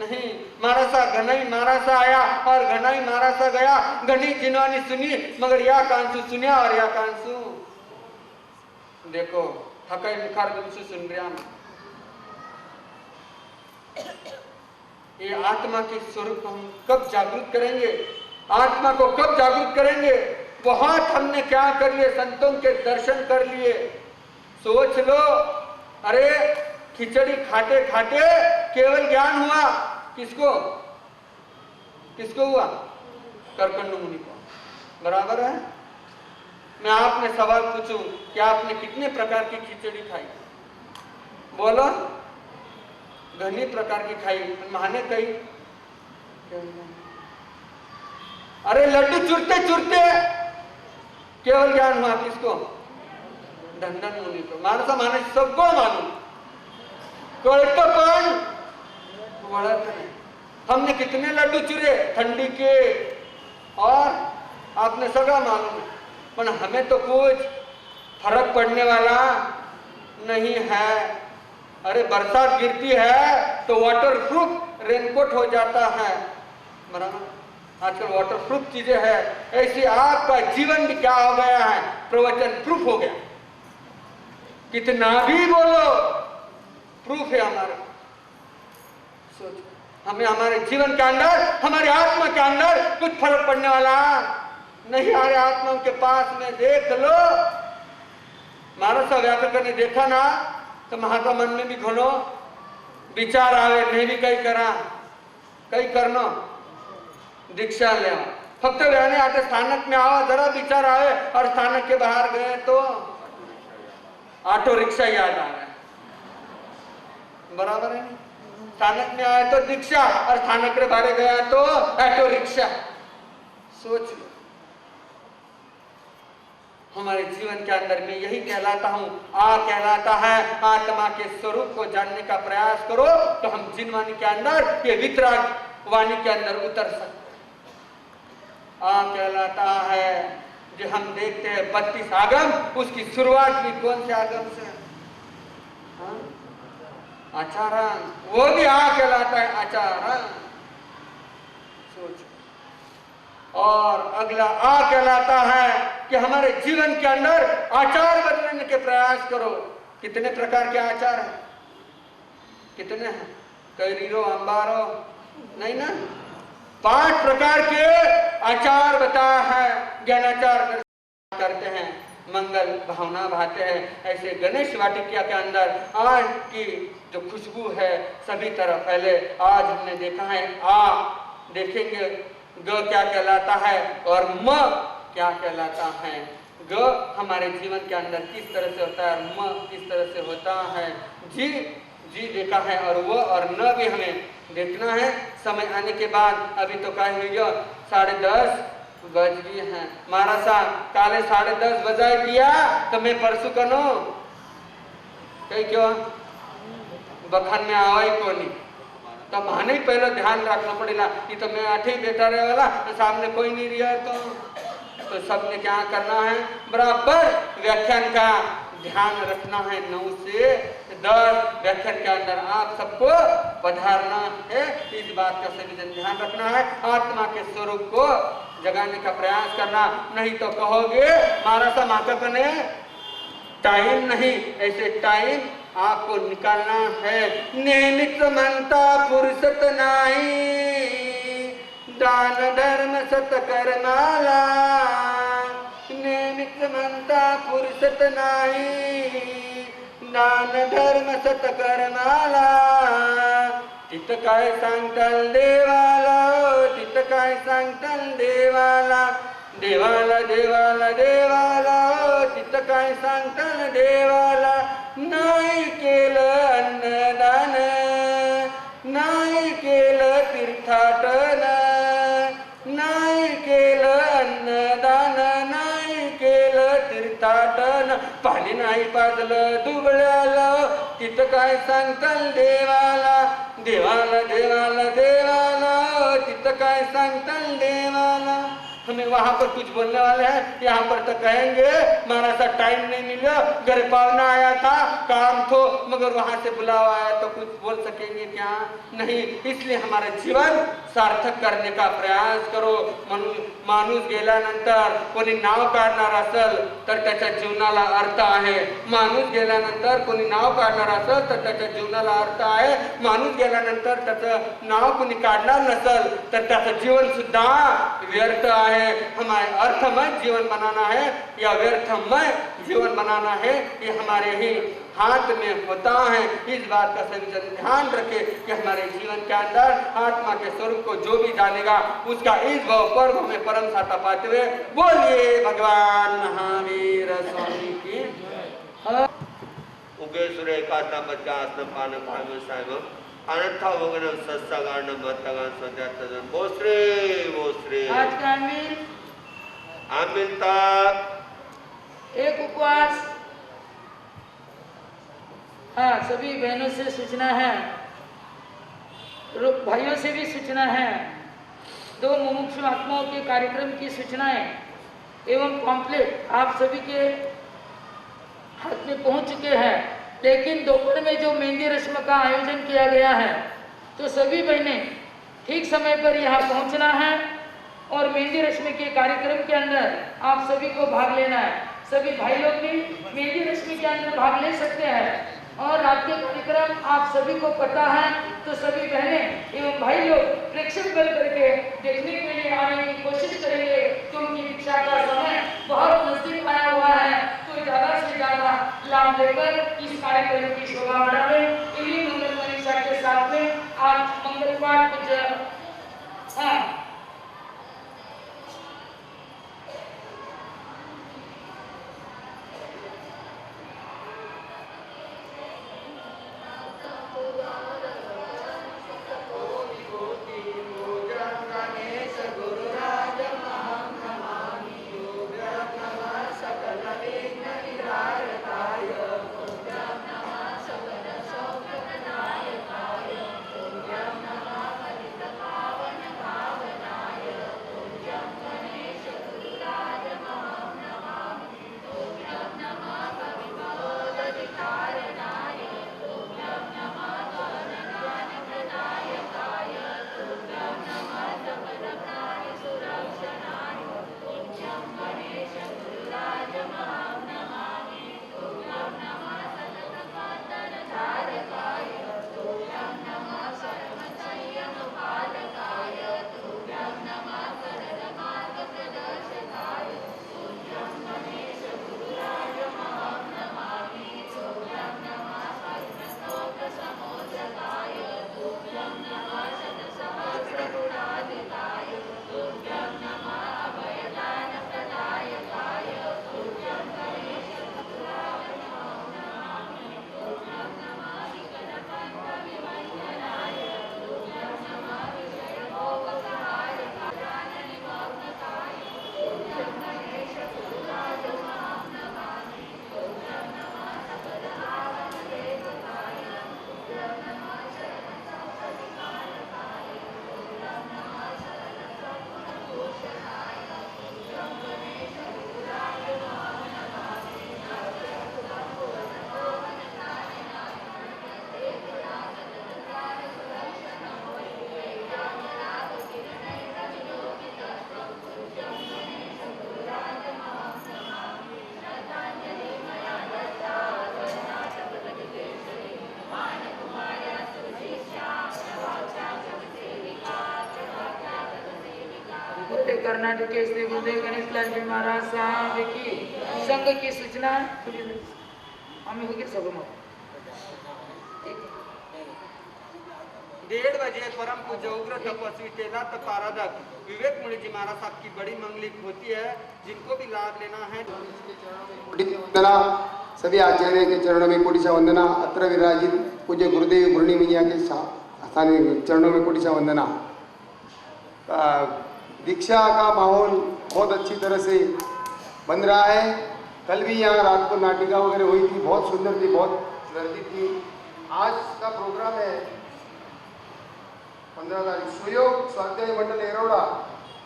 नहीं। मारा सा घनाई मारा सा आया और घनाई मारा सा गया, घनी जिनवानी सुनी मगर या कांसु सुनिया और या कांसु देखो थकाई बुखार से सुन रहा हूं। ये आत्मा के स्वरूप को हम कब जागृत करेंगे, आत्मा को कब जागृत करेंगे। बहुत हमने क्या कर लिए, संतों के दर्शन कर लिए। सोच लो, अरे खिचड़ी खाते खाते केवल ज्ञान हुआ, किसको किसको हुआ, करकंड मुनि को, बराबर है। मैं आपने सवाल पूछूं कि आपने कितने प्रकार की खिचड़ी खाई? बोलो। घनी प्रकार की खाई, माने कई। अरे लड्डू चुरते चुरते केवल ज्ञान हुआ किसको? धन मुनि को। मानसा माने सबको मालूम, कोई तो कौन वळत नहीं। हमने कितने लड्डू चुरे ठंडी के, और आपने सगा मालूम है, पर हमें तो कुछ फर्क पड़ने वाला नहीं है। अरे बरसात गिरती है तो वाटरप्रूफ रेनकोट हो जाता है, बराबर। आजकल वाटरप्रूफ चीजें है, ऐसे आपका जीवन भी क्या हो गया है? प्रवचन प्रूफ हो गया। कितना भी बोलो प्रूफ है हमारा। सोचो, हमें हमारे जीवन के अंदर, हमारे आत्मा के अंदर कुछ फर्क पड़ने वाला नहीं। हमारे आत्मा के पास में देख लो। महाराज साहब व्याकरण ने देखा ना तो महात्मा मन में भी घणो विचार आवे, नहीं भी कई करा, कई करनो दीक्षा ले। फक्त रहने आते स्थानक में आवा, जरा विचार आवे और स्थानक के बाहर गए तो ऑटो रिक्शा याद आ रहा है, बराबर है। स्थानक में आए तो दीक्षा और स्थानक के बाहर गया तो ऑटो रिक्शा। सोच लो, हमारे जीवन के अंदर में यही कहलाता हूं, आ कहलाता है आत्मा के स्वरूप को जानने का प्रयास करो तो हम जिनवाणी के अंदर, ये वितराग वाणी के अंदर उतर सकते। आ कहलाता है जो हम देखते हैं 32 आगम, उसकी शुरुआत भी कौन से आगम से? आचारण, वो भी आ कहलाता है आचारण। सोच। और अगला आ कहलाता है कि हमारे जीवन के अंदर आचार बदलने के प्रयास करो। कितने प्रकार के आचार हैं? कितने हैं? कैरीरो अंबारो नहीं ना, 5 प्रकार के आचार बताया है। ज्ञानाचार करते हैं, मंगल भावना भाते हैं। ऐसे गणेश वाटिका के अंदर आज की जो खुशबू है सभी तरफ पहले आज हमने देखा है। आ देखेंगे ग क्या कहलाता है और म क्या कहलाता है। ग हमारे जीवन के अंदर किस तरह से होता है और म किस तरह से होता है। जी देखा है और वो और न भी हमें देखना है समय आने के बाद। अभी तो क्या हुई 10:30 बज गई है। मारा सा काले 10:30 बजाए दिया तो मैं परसों कनो कहीं क्यों बखान में आवा ही को नहीं, तो माने ही पहले ध्यान रखना पड़ेगा कि तो मैं आठे बैठा रहे वाला तो सामने कोई नहीं रिया तो सबने क्या करना है, बराबर व्याख्यान का ध्यान रखना है। 9 से 10 व्याख्यान के अंदर आप सबको पधारना है। इस बात का सभी जन ध्यान रखना है। आत्मा के स्वरूप को जगाने का प्रयास करना, नहीं तो कहोगे मारा सा माता कने टाइम नहीं। ऐसे टाइम आपको निकालना है। नियमित मनता फुर्सत नहीं, दान धर्म सत कर्माला। नियमित मनता फुर्सत नहीं, दान धर्म सत कर्माला। तित काय सांगताल देवाला, तित काय सांगताल देवाला, देवाला देवाला देवाला, तित काय सांगताल देवाला। नाही केलं अन्नदान, नाही केलं तीर्थाटन, नाही केलं अन्नदान, नाही केलं तीर्थाटन। पाणी नाही पाजलं दुबळ्याला, तिथं काय सांगताल देवाला, देवाला देवाला देवाला, तिथं काय सांगताल देवाला। हमें वहां पर कुछ बोलने वाले हैं, यहाँ पर तो कहेंगे हमारा सा टाइम नहीं मिला, घर पावना आया था, काम तो मगर वहां से बुलावा आया तो कुछ बोल सकेंगे क्या? नहीं। इसलिए हमारा जीवन सार्थक करने का प्रयास करो। माणूस गेल्यानंतर कोणी नाव काढणार असेल तर त्याच्या जीवनाला अर्थ आहे। माणूस गेल्यानंतर कोणी नाव काढणार असेल तर त्याच्या जीवनाला अर्थ आहे। माणूस गेल्यानंतर त्याचं नाव कोणी काढणार नसेल तर त्याचं जीवन सुद्धा व्यर्थ आहे। है, हमारे अर्थमय जीवन बनाना है या व्यर्थमय जीवन बनाना है, ये हमारे ही हाथ में होता है। इस बात का सभी जन ध्यान रखे कि हमारे जीवन के अंदर आत्मा के स्वरूप को जो भी जानेगा उसका इस भाव पर्व में परम साता पाते हुए बोलिए भगवान महावीर स्वामी की। उगेश्वर एकात्म बच्चा पान पान साइब अनंता वगन सत्सगान मतगान सजातन बोश्रे आज का आमिल तक एक उपवास। हाँ, सभी बहनों से सूचना है, भाइयों से भी सूचना है। 2 मुमुक्षु आत्माओं के कार्यक्रम की सूचनाएं एवं पॉम्पलेट आप सभी के हाथ में पहुंच चुके हैं, लेकिन दोपहर में जो मेहंदी रस्म का आयोजन किया गया है तो सभी बहनें ठीक समय पर यहाँ पहुंचना है और मेहंदी रस्म के कार्यक्रम के अंदर आप सभी को भाग लेना है। सभी भाई लोग भी मेहंदी रस्म के अंदर भाग ले सकते हैं और रात के कार्यक्रम आप सभी को पता है, तो सभी बहनें एवं भाई लोग प्रेक्षक बन करके देखने के लिए आने की कोशिश करेंगे, क्योंकि दीक्षा का समय बहुत नजदीक आया हुआ है। तो ज्यादा से ज्यादा लाभ लेकर इस कार्यक्रम की शोभा बढ़ावे। इन्हीं मंगल परीक्षा के साथ में आज मंगल पाठ कर्नाटक के श्री गुरुदेव गणेश लाल जी महाराज साहब की संघ की सूचना हमें होगी सब 1:30 बजे परम पूज्य उग्र तपस्वी तेला तपाराधक विवेक मुनि जी महाराज साहब की बड़ी मंगलिक होती है, जिनको भी लाभ लेना है। वंदना सभी आचार्य के चरणों में कोटि सा वंदना। अत्र विराजित पूज्य गुरुदेव गुरुणी मैया के स्थानीय चरणों में कोटि सा वंदना। दीक्षा का माहौल बहुत अच्छी तरह से बन रहा है। कल भी यहाँ रात को नाटिका वगैरह हुई थी, बहुत सुंदर थी, बहुत गर्दी थी। आज का प्रोग्राम है 15 तारीख सुयोग स्वाध्याय मंडल एरोड़ा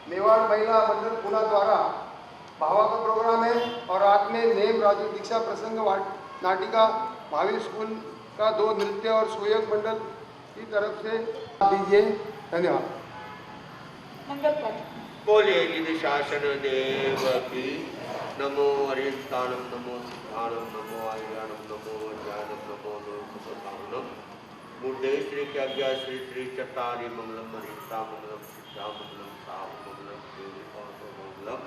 मेवाड़ महिला मंडल पुणे द्वारा भावा का प्रोग्राम है और रात में नेम राजू दीक्षा प्रसंग नाटिका महावीर स्कूल का 2 नृत्य और सुयोग मंडल की तरफ से दीजिए। धन्यवाद। मंगल पाठ बोलिए गिरि शासन देव की। नमो हरिस्तानम नमो सिद्धानम नमो आर्यानम नमो ज्ञानम नमो लोकसतानम बुद्धे श्री के आज्ञा श्री चतारी मंगलम हरिता मंगलम सिद्धा मंगलम साहब मंगलम देवी और मंगलम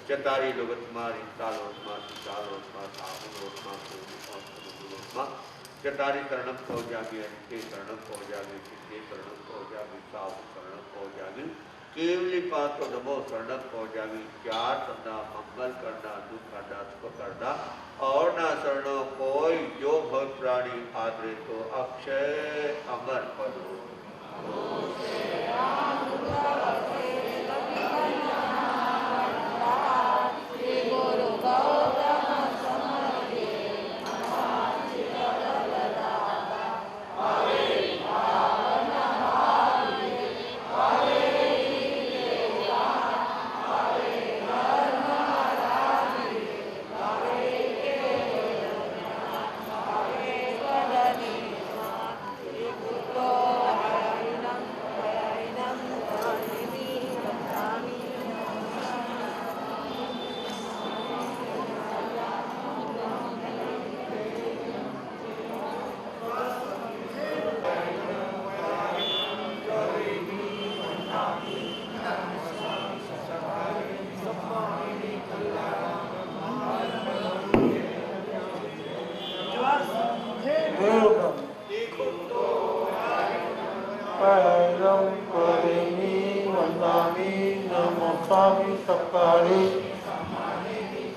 चतारी लोगत्मा रिक्तालोत्मा सुचालोत्मा साहुलोत्मा पूर्णोत्मा चतारी शरणम पौजामी अंते शरणम पौजामी सिद्धे शरणम पौजामी साहु शरणम पौजामी केवली पात्र नमो शरणम पौजामी चार सदा मंगल करना दुख करना सुख करना और ना शरणो कोई जो भव प्राणी आदरे तो अक्षय अमर पद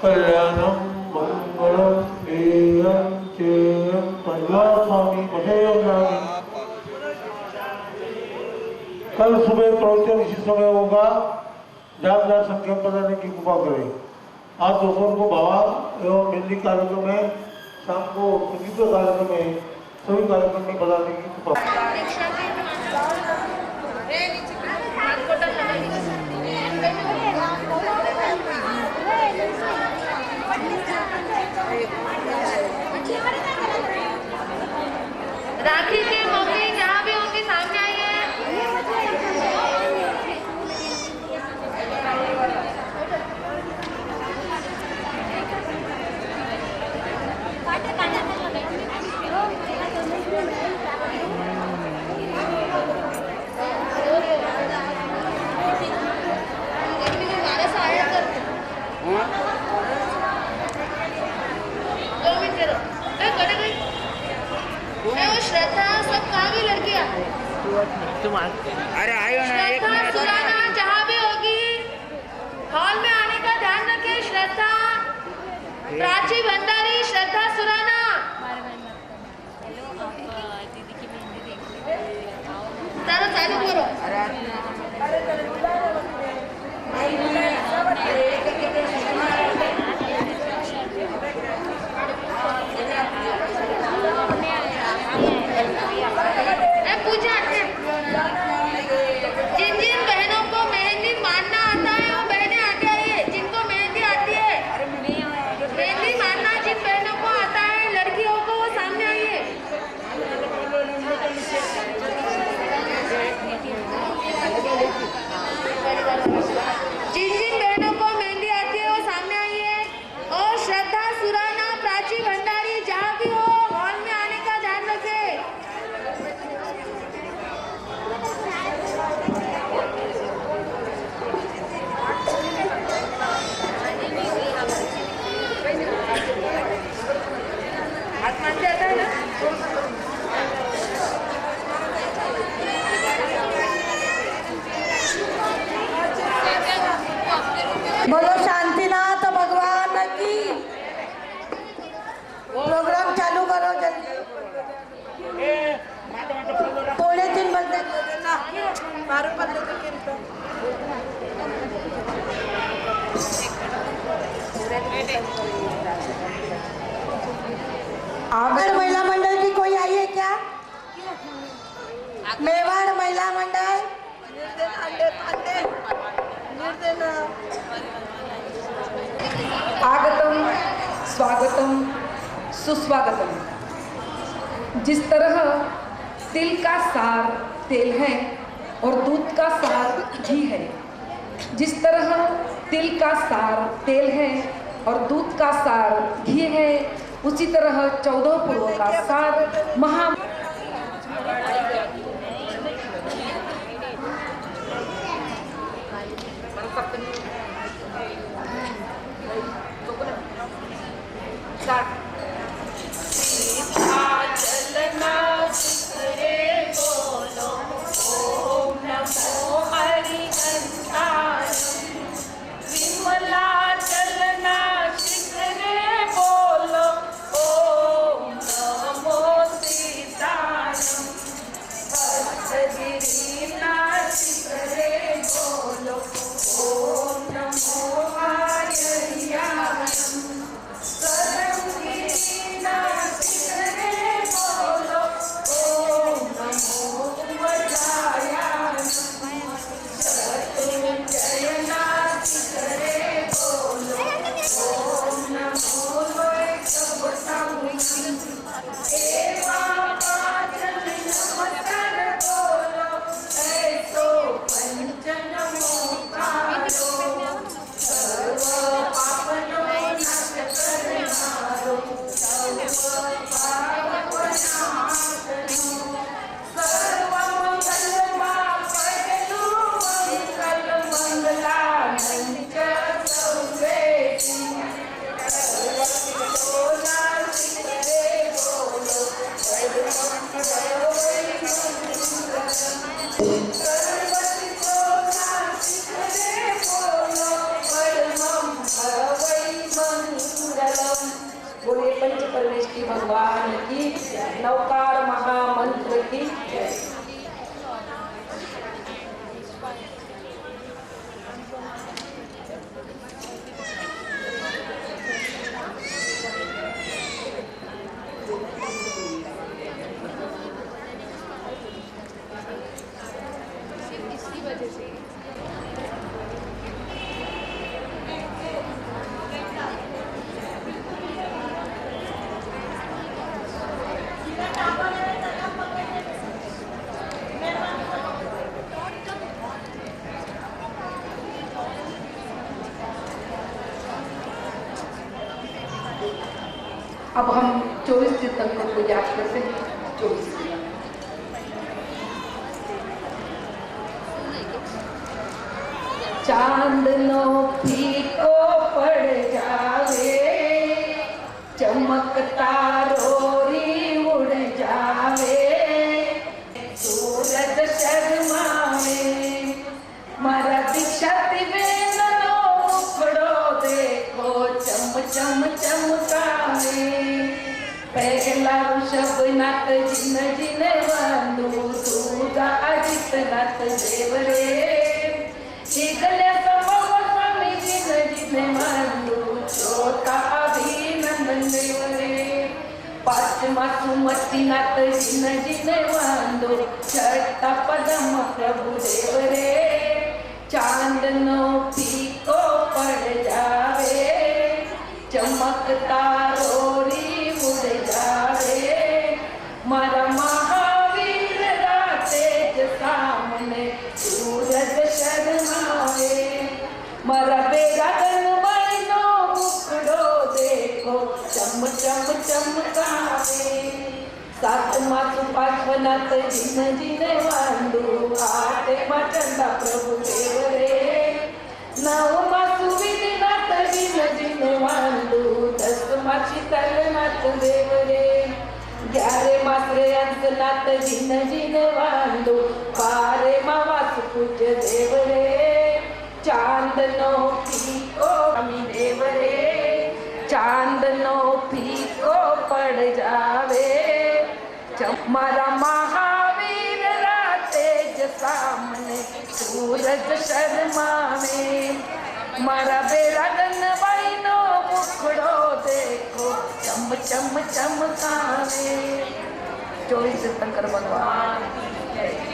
कल्याणम मंगलम देयम चेयम स्वामी कल सुबह प्रवचन इसी समय होगा। जहाँ संख्या बनाने की कृपा करें। आज दोपहर को भावार्थ एवं मेहंदी कार्यक्रम है, शाम को संगीत कार्यक्रम है, सभी कार्यक्रम में बनाने की कृपा राखी के मौके जहाँ भी होंगे सामने आइए। श्रद्धा सब कहाँ भी लड़कियाँ अरे आयो ना एक श्रद्धा मिनट सुराना जहाँ भी होगी हॉल में आने का ध्यान रखें। श्रद्धा प्राची भंडारी श्रद्धा सुराना चालू चालू करो। पूजा जिन जिन बहनों को मेहंदी मारना आता है वो बहनें आगे आइए। जिनको मेहंदी आती है मेहंदी मारना जिन बहनों को आता है लड़कियों को वो सामने आइए। जिन जिन बहनों को मेहंदी आती है वो सामने आइए। और श्रद्धा सुराना प्राची भंडारी जहाँ भी हो हॉल में आने का ध्यान रखें। बोलो शांतिनाथ भगवान की। प्रोग्राम चालू करो जल्दी। 2:45 बजे अगर महिला मंडल की कोई आई है क्या? मेवाड़ महिला मंडल आगतम स्वागतम सुस्वागतम। जिस तरह तिल का सार तेल है और दूध का सार घी है, जिस तरह तिल का सार तेल है और दूध का सार घी है, उसी तरह 14 पूर्व का सार महा नवकार महामंत्र की जय। अब हम 24 तीर्थंकरों को याद करते हैं। 24 चांदनो फीको पड़ जावे, चमकता रोरी उड़ जावे, सूरज शर्मावे, मारा दीक्षा दिवेनो मुखड़ो देखो चम चम चमकावे। पहला ऋषभ नाथ जिन जिन वंदू दूजा अजित नाथ देव रे, शीघ्र संभव स्वामी जिन जिन वंदू चौथा अभिनंदन देव रे। पांचवा सुमति नाथ जिन जिन वंदू छठा पदम प्रभु देव रे। चांदनो फीको पड़ जावे, चमकता रोरी उड़ जावे, मारा महावीर तेज सामने सूरज शर्मावे, मारा बेरा गणवाइनो मुखड़ो देखो चम चम चमकावे। सातवा सुपार्श्वनाथ जिन जिन वंदू आठवा चंदा प्रभु देव रे। नवमा सुविधिनाथ जिन जिन वंदू दसमा शीतलनाथ देव रे। 11वां श्रेयांसनाथ जिन जिन वंदू 12वां वासुपूज्य देव रे। चांदनो फीको स्वामी देव रे, चांदनो फीको पड़ जावे, मारा महावीर तेज सामने सूरज शर्मावे, मारा बेरा गणवाइनो मुखड़ो देखो चम चम चमकावे। 24 तीर्थंकर भगवान की जय।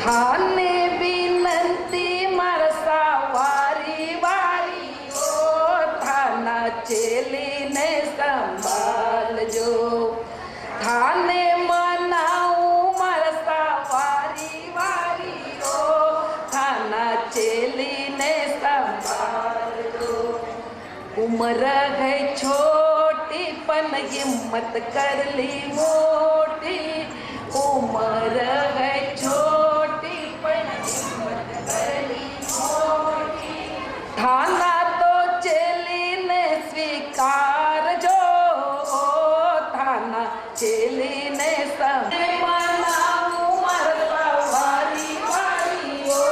थाने विनंती मरसा वारी वारी ओ, थाना चेली ने संभाल जो। थाने मनाऊ मरसा वारी वारी ओ, थाना चेली ने संभाल जो। उम्र है छोटी पन हिम्मत कर ली मोटी, उम्र है छोटी पन हिम्मत कर ली मोटी, थाना तो चेली ने स्वीकार जो, थाना चेली ने सब मनाऊ मरसा वारी वारी ओ,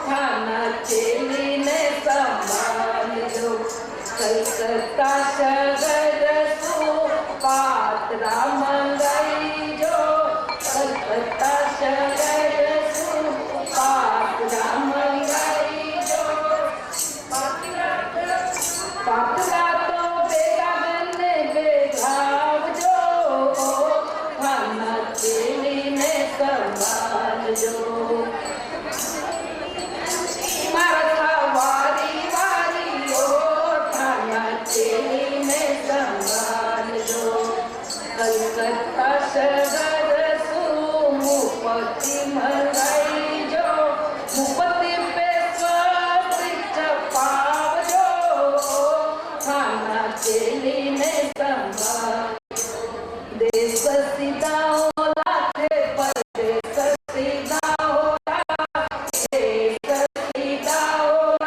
थाना चेली ने संभाल जो। कलकत्ता शहर सु पात्रा मंगई जो, कलकत्ता शहर सु पात्रा मंगई जो। पात्रा तो बेगान बेघाव जो, थाना चेली ने संभाल जो। मरसा वारी वारी ओ, थाना चेली ने संभाल जो। कलकत्ता शहर सु मुपति मंगाई जो, मुपति पे स्वस्तिक पाव जो, थाना चेली ने संभाल। देश सीधा होला थे परदेश सीधा होला, देश सीधा होला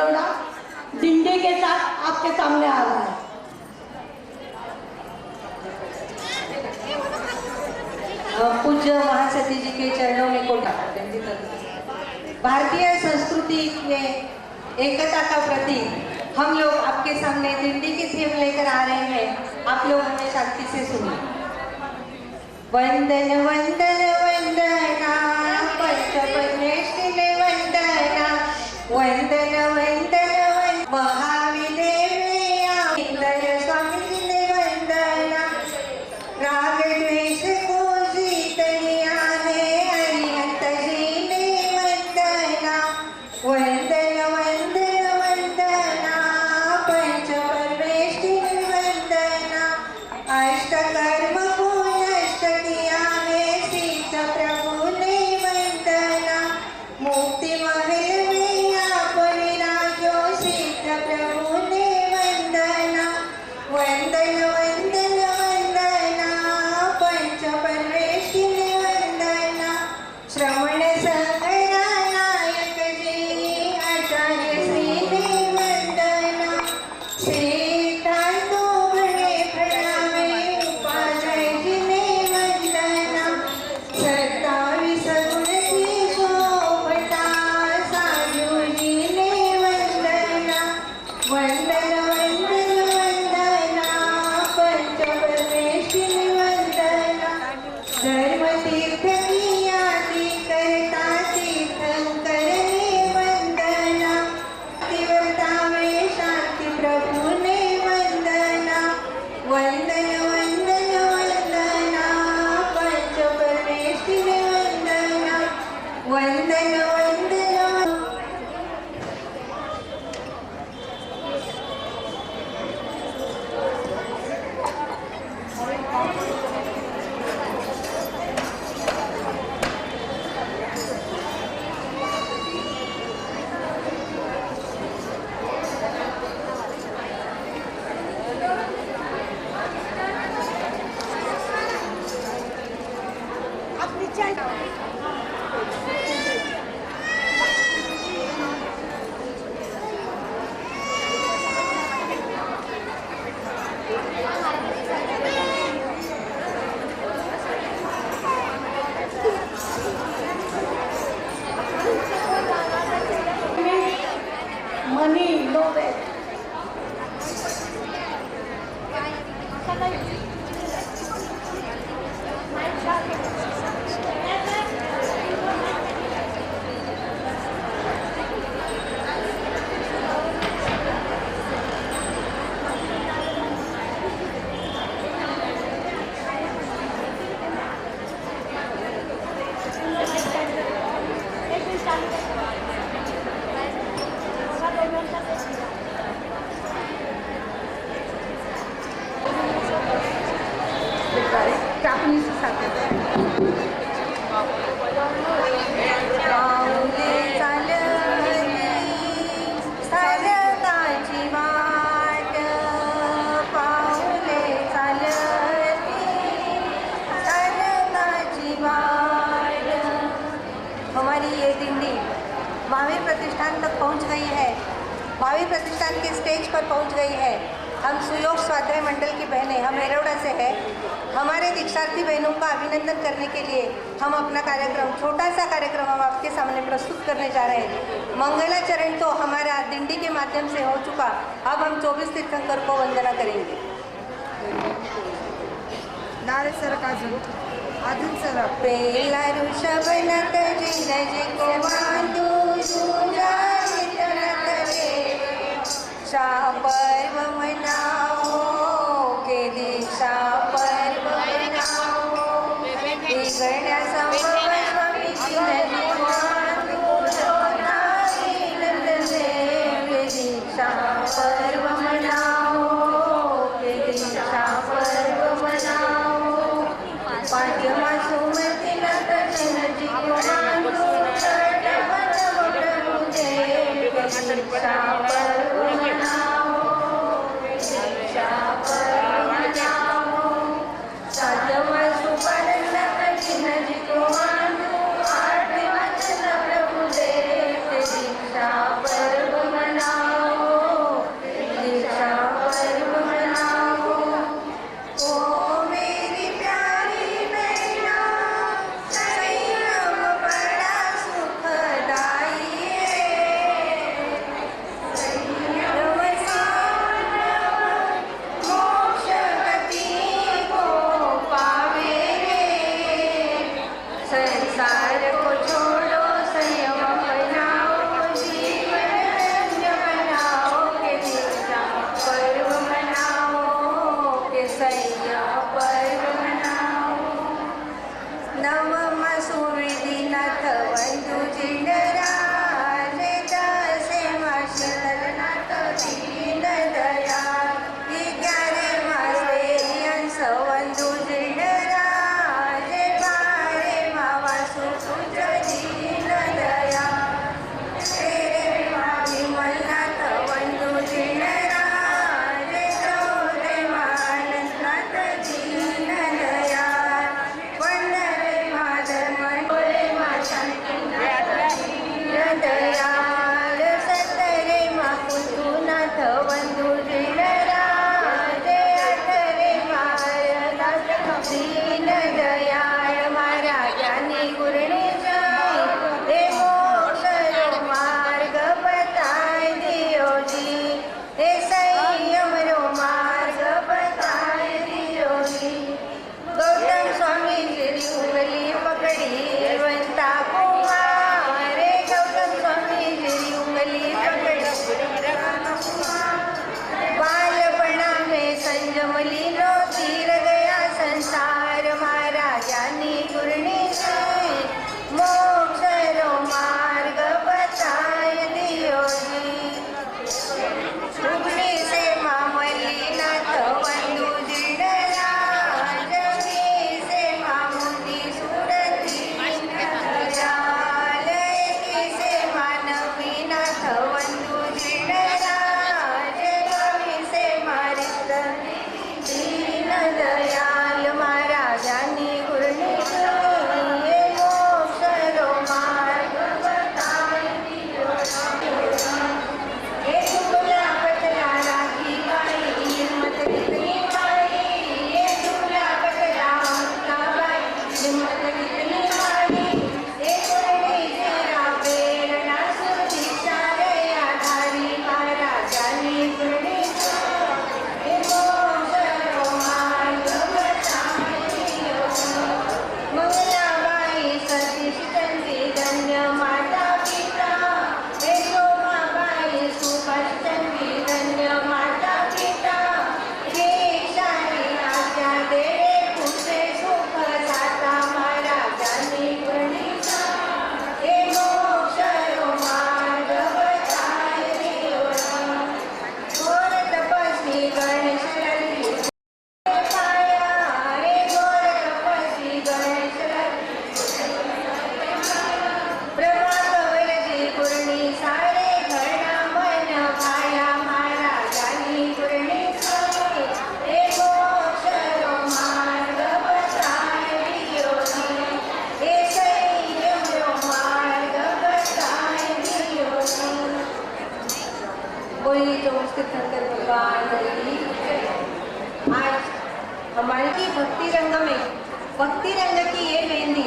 एरोड़ा डिंडे के साथ आपके सामने आ रहा है। पूज्य महासती जी के चरणों में कोटा। भारतीय संस्कृति में एकता का प्रतीक हम लोग आपके सामने डिंडी की थीम लेकर आ रहे हैं। आप लोग हमें शांति से सुनिए। वंदन वंदन वंदना पंचपरमेष्ठिने वंदना वंदन वंदन महाविदेवया इंद्र स्वामिने वंदना राग द्वेष को जीतनिया है अरिहंत जी ने वंदना वंदन वंदन वंदना पंचपरमेष्ठिने वंदना अष्टकर्म को नष्ट किया है सीत प्रभु ने वंदना मुक्ति महल में आपने राजो सीत प्रभु ने वंदना वंदन वंदन वंदना पंचपरमेष्ठिने वंदना श्रवण संकरा नायक जी आचार्य श्री ने वंदना श्रीकांतो गणे प्रणामे उपाध्याय जी ने वंदना 27 गुण की शोभता साधु जी ने वंदना वंदन वंदन वंदना पंचपरमेष्ठिने वंदना धर्म तीर्थ की आदि करता तीर्थंकर ने वंदना तीव्रता में शांति प्रभु ने वंदना वंदन वंदन वंदना पंचपरमेष्ठिने वंदना वंदन वंदन मनी नो वेट हमारी ये डिंडी महावीर प्रतिष्ठान तक पहुंच गई है। महावीर प्रतिष्ठान के स्टेज पर पहुंच गई है। हम सुयोग स्वाध्याय मंडल की बहनें, हम एरोड़ा से है। हमारे दीक्षार्थी बहनों का अभिनंदन करने के लिए हम अपना कार्यक्रम, छोटा सा कार्यक्रम हम आपके सामने प्रस्तुत करने जा रहे हैं। मंगलाचरण तो हमारा डिंडी के माध्यम से हो चुका, अब हम 24 तीर्थंकर को वंदना करेंगे। नारे सर का अजून सर पेला ऋषभ नत जिनज को बांधू दूजा नितनत रे शाह पर्व मनाओ के दीक्षा पर्व मनाओ बिगड़्या संभव स्वामी जिनज को बांधू जोनाई नंद देव दीक्षा पर्व मनाओ के दीक्षा पर्व मनाओ पाठ्यमा सुमति नत जी को बांधू बोलिए जो मुझसे शंकर भगवान की जय। आज हमारे की भक्ति रंग की ये मेहंदी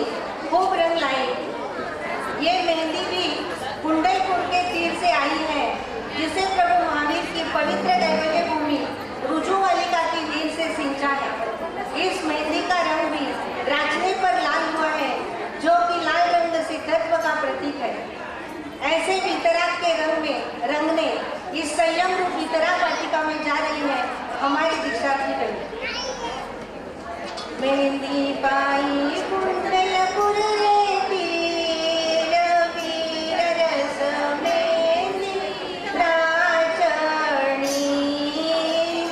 खूब रंग लाई। ये मेहंदी भी कुंडलपुर के तीर से आई है, जिसे प्रभु महावीर की पवित्र दैवल्य भूमि रुजुवालिका की नीर से सिंचा है। इस मेहंदी का रंग भी राजने पर लाल हुआ है, जो कि लाल रंग सिद्धत्व का प्रतीक है। ऐसे वितराग के रंगने इस संयम रूप वितराग वाटिका में जा रही है हमारी दीक्षार्थी बहन। मेहंदी पाई कुंडलपुर रे तीर वीर रस मेहंदी राचरणी,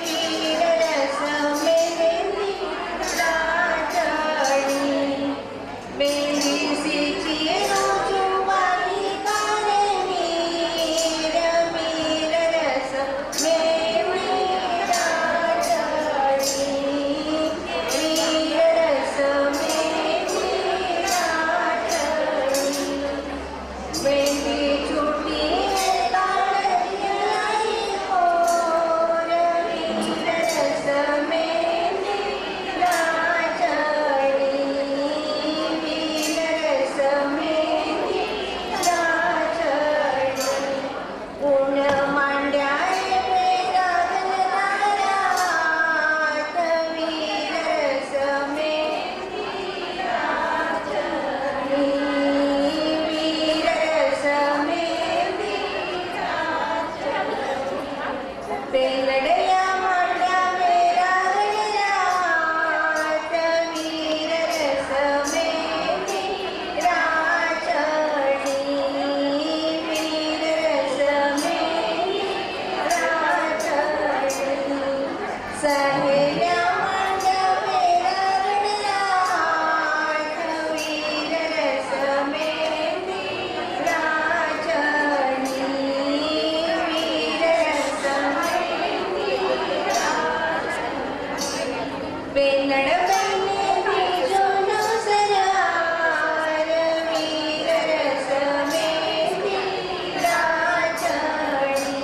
वीर रस मेहंदी राचरणी। मेहंदी सीखी रुजुवालिका रे वीर वीर रस मेहंदी राचरणी, वीर रस मेहंदी राचरणी। मेहंदी छूटी है ताड़ियाई और वीर रस मेहंदी राचरणी, वीर रस मेहंदी राचरणी। ऊन मांड्या वेगागन दारात, वीर रस मेहंदी राचरणी, वीर रस मेहंदी राचरणी। बेलडया मांड्या वेगागन दारात, वीर रस मेहंदी राचरणी, वीर रस मेहंदी राचरणी। सहेल्या मांड्या वेगागन दारात, वीर रस मेहंदी राचरणी, वीर रस मेहंदी राचरणी। बेलड बहिणी बिजून सरार, वीर रस मेहंदी राचरणी,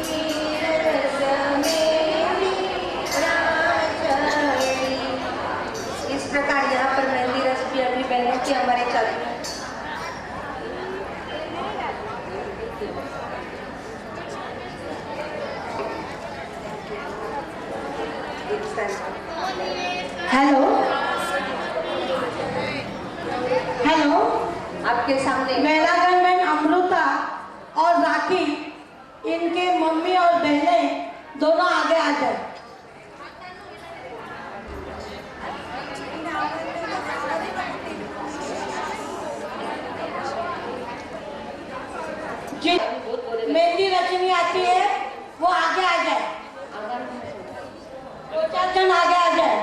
वीर रस मेहंदी राचरणी। इस प्रकार यहाँ पर मेहंदी रस भी अभी बहनों की हमारे चालू है। हेलो हेलो, आपके सामने मेलागन में अमृता और राखी, इनके मम्मी और बहनें दोनों आगे आ जाए। जी मेहंदी रचनी आती है वो आगे आ जाए, 2-4 जन आगे आ जाए।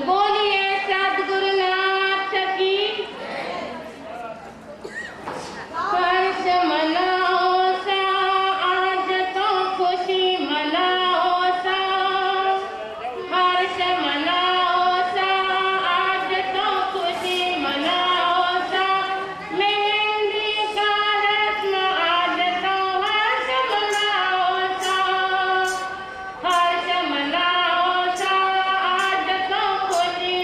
बोलिए सद्गुरुनाथ की। हर्ष मनाओ सा, आज तो खुशी मनाओ सा। हर्ष मनाओ सा, आज तो खुशी मनाओ सा। मेहंदी का रस्म आज तो हर्ष मनाओ सा। हर्ष मनाओ सा, आज तो खुशी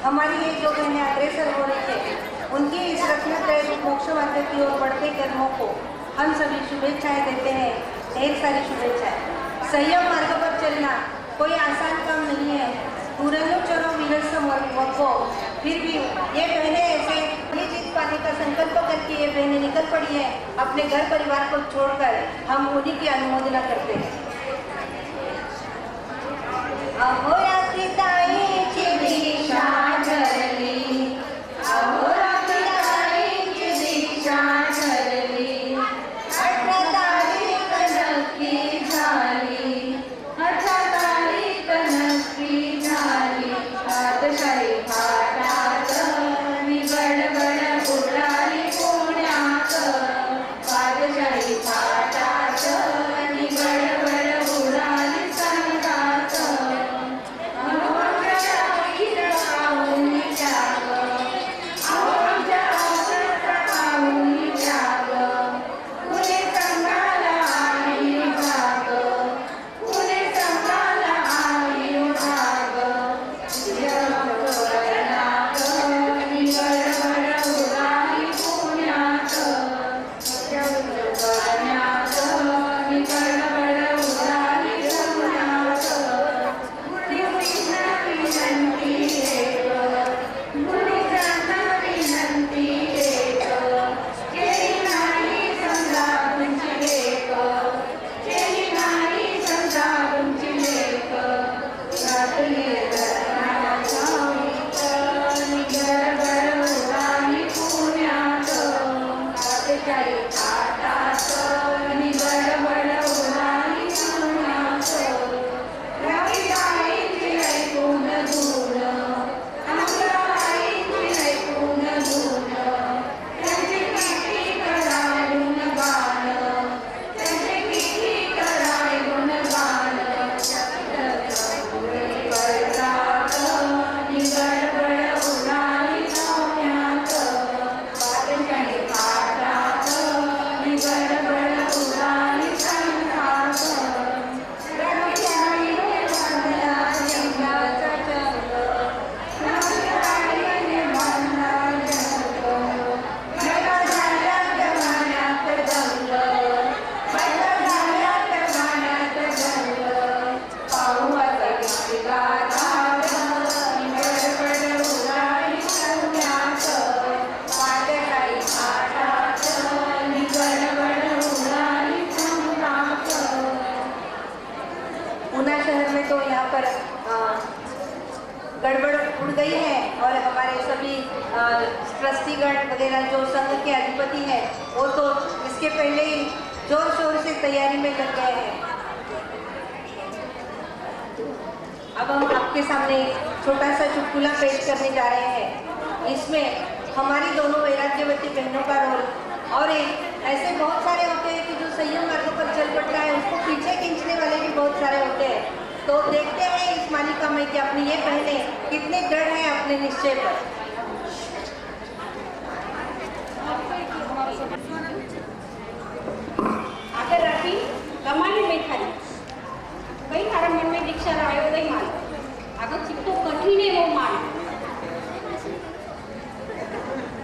हमारी ये जो बहनें अग्रसर हो रही है, उनकी इस रत्नत्रय मोक्ष मार्ग की ओर बढ़ते कर्मों को हम सभी शुभेच्छाएं देते हैं, ढेर सारी शुभेच्छाएं। संयम मार्ग पर चलना कोई आसान काम नहीं है। पूरनो चलो वीरस्व वक्को, फिर भी ये बहनें ऐसे ही जीत पाने का संकल्प करके ये बहनें निकल पड़ी है अपने घर परिवार को छोड़कर। हम उन्हीं की अनुमोदना करते हैं। अहोरात्री ताईची दीक्षा धरली, अहोरात्री ताईची दीक्षा धरली, 18 तारीख नक्की झाली, 18 तारीख नक्की झाली, पादशाही फाटात मी गडबड उडाली पुण्यात, पादशाही फाटात मी गडबड उडाली संघात, गड़बड़ उड़ गई है और हमारे सभी ट्रस्टीगण वगैरह जो संघ के अधिपति हैं वो तो इसके पहले ही जोर शोर से तैयारी में लग गए हैं। अब हम आपके सामने छोटा सा चुटकुला पेश करने जा रहे हैं। इसमें हमारी दोनों वैराग्यवती बहनों का रोल और एक ऐसे बहुत सारे होते हैं कि जो संयम मार्ग पर चल पड़ता है उसको पीछे खींचने वाले भी बहुत सारे होते हैं। तो देखते हैं इस मालिका में कि अपनी ये बहनें कितने दृढ़ हैं अपने निश्चय पर। आखिर राखी कमाली में खाली कई थारा मन में दीक्षा आयो दई माल अगर चित्तो कठिन है वो माल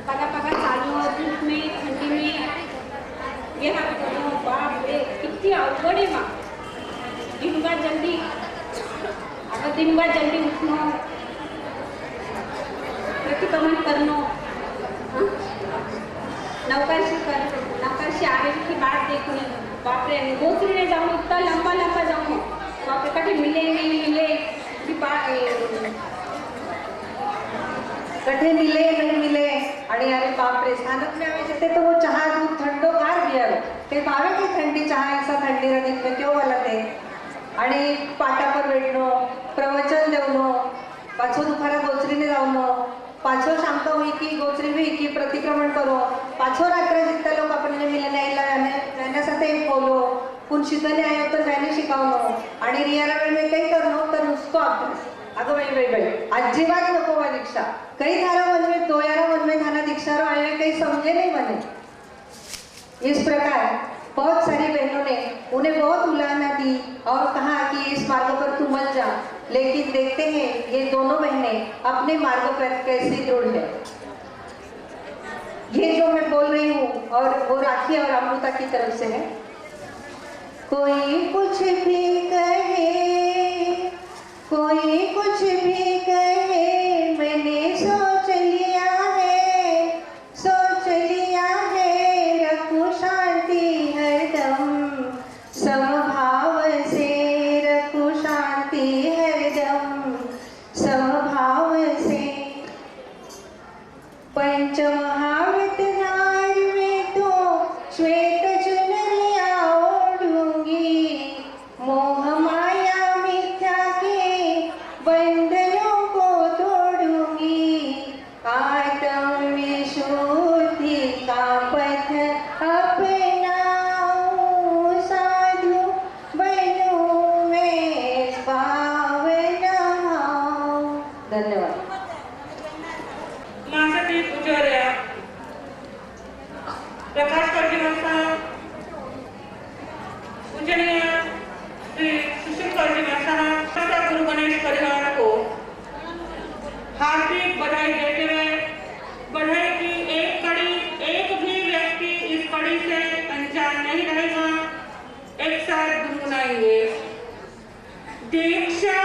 पगा पगा चालू धूप में ठंडी में ये हाथ करो बाप रे कितनी अवघड है माँ। दिन भर जल्दी अगर दिन भर जल्दी उठनो प्रतिक्रमण करनो नौकरशी आगे की बात देखनी बाप रे गोसरी ने जाऊँ इतना लंबा लंबा जाऊँ बाप रे कभी मिले नहीं मिले कठे मिले नहीं मिले आणि अरे बाप रे स्थानक में आवे जते तो वो चहा दूध ठंडो कार पियावे ते भावे की ठंडी चहा ऐसा ठंडी रनित में क्यों वाला ते आणि पाटा पर बैठनो प्रवचन देवनो पाछो दुपारा गोचरीने जावनो पाछो शांत हुई की गोचरी भी की प्रतिक्रमण करो पाछो रात्र जितना लोग अपने मिले नाही रहने साथे बोलो पुन शिकने आयो तर त्याने शिकवनो आणि रियाला वेळ में काही करनो तर नुसतो अभ्यास अगं बाई अजिबात नको वा दीक्षा कई थारा मन में दो यारा मन में थाना दीक्षा रो आयो कहीं समझे नहीं मने। इस प्रकार बहुत सारी बहनों ने उन्हें बहुत उलाहना दी और कहा कि इस मार्ग पर तू मत जा, लेकिन देखते हैं ये दोनों बहनें अपने मार्ग पर कैसे दृढ़ है। ये जो मैं बोल रही हूँ और वो राखी और अमृता की तरफ से है। कोई कुछ भी कहे, कोई कुछ भी कहे, मैंने सोच लिया है, सोच लिया है, रखूं शांति हरदम, समभाव से रखूं शांति हरदम, समभाव से। पंचमहाव्रत नार में तो श्वेत चुनरिया ओढ़ूंगी, मोह माया मिथ्या के बंधनों को तोड़ूंगी, आत्म विशुद्धि का पथ अपनाऊं, साधु बनूं मैं पावना हूं। धन्यवाद। मानसती पूज्य प्रकाश कर्जीवाल साहब, पूजनीय श्री सुशील कर्जीवाल साहब तथा गुरु गणेश परिवार को हार्दिक बधाई देते हुए, बधाई की एक कड़ी, एक भी व्यक्ति इस कड़ी से अनजान नहीं रहेगा, एक साथ गुनगुनाएंगे। दीक्षा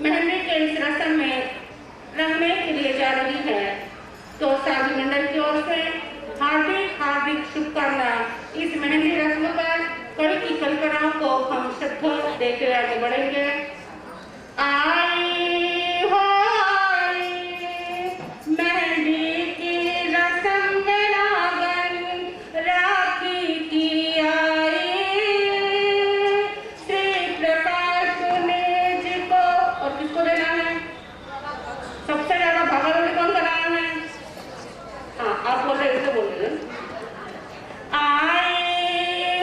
मेहंदी के इस रस्म में रंगने के लिए जा रही है, तो साधु मंडल की ओर से हार्दिक हार्दिक शुभकामनाएं। इस मेहंदी रस्म पर कड़ी की कल्पनाओं को हम श्रद्धा देते हुए आगे बढ़ेंगे। आई हो मेहंदी की रस्म में लगन, राखी की आई श्री प्रकाश ने जी को, और किसको देना है? सबसे ज्यादा भागावली कौन का नाम है? हाँ, आप बोल रहे हैं, बोल रहे हैं। आई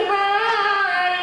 हाय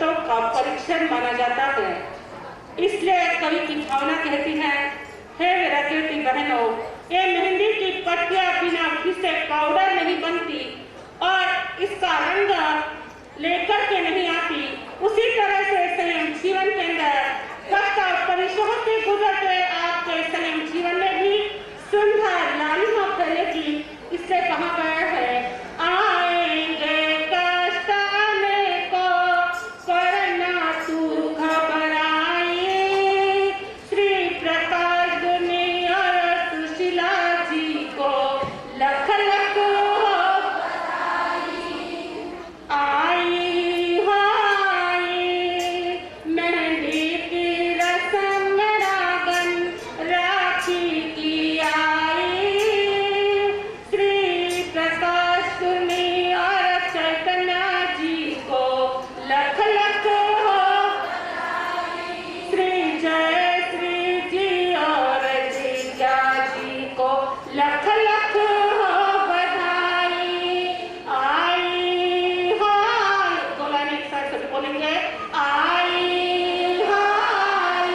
कष्टों का परीक्षण माना जाता है। इसलिए कवि की भावना कहती है, हे मेरा बेटी बहनों, ये मेहंदी की पट्टियां बिना घिसे पाउडर नहीं बनती और इसका रंग लेकर के नहीं आती। उसी तरह से संयम जीवन के अंदर कष्ट और परेशानियों से गुजरते आपके संयम जीवन में भी सुंदर लालिमा करेगी। इससे कहा गया है, आएंगे कष्ट आने को करना तू घबराए। श्री प्रकाश गुनी और सुशीला जी को लख लख आई हाय। मेहंदी की रस्म रागन राखी की आई। श्री प्रकाश सुनी और चैतन्य जी को लख लख श्री जय श्री जी और जीजा जी को लख लख बधाई। आई हाय, बोलाने एक साथ सब बोलेंगे, आई हाय।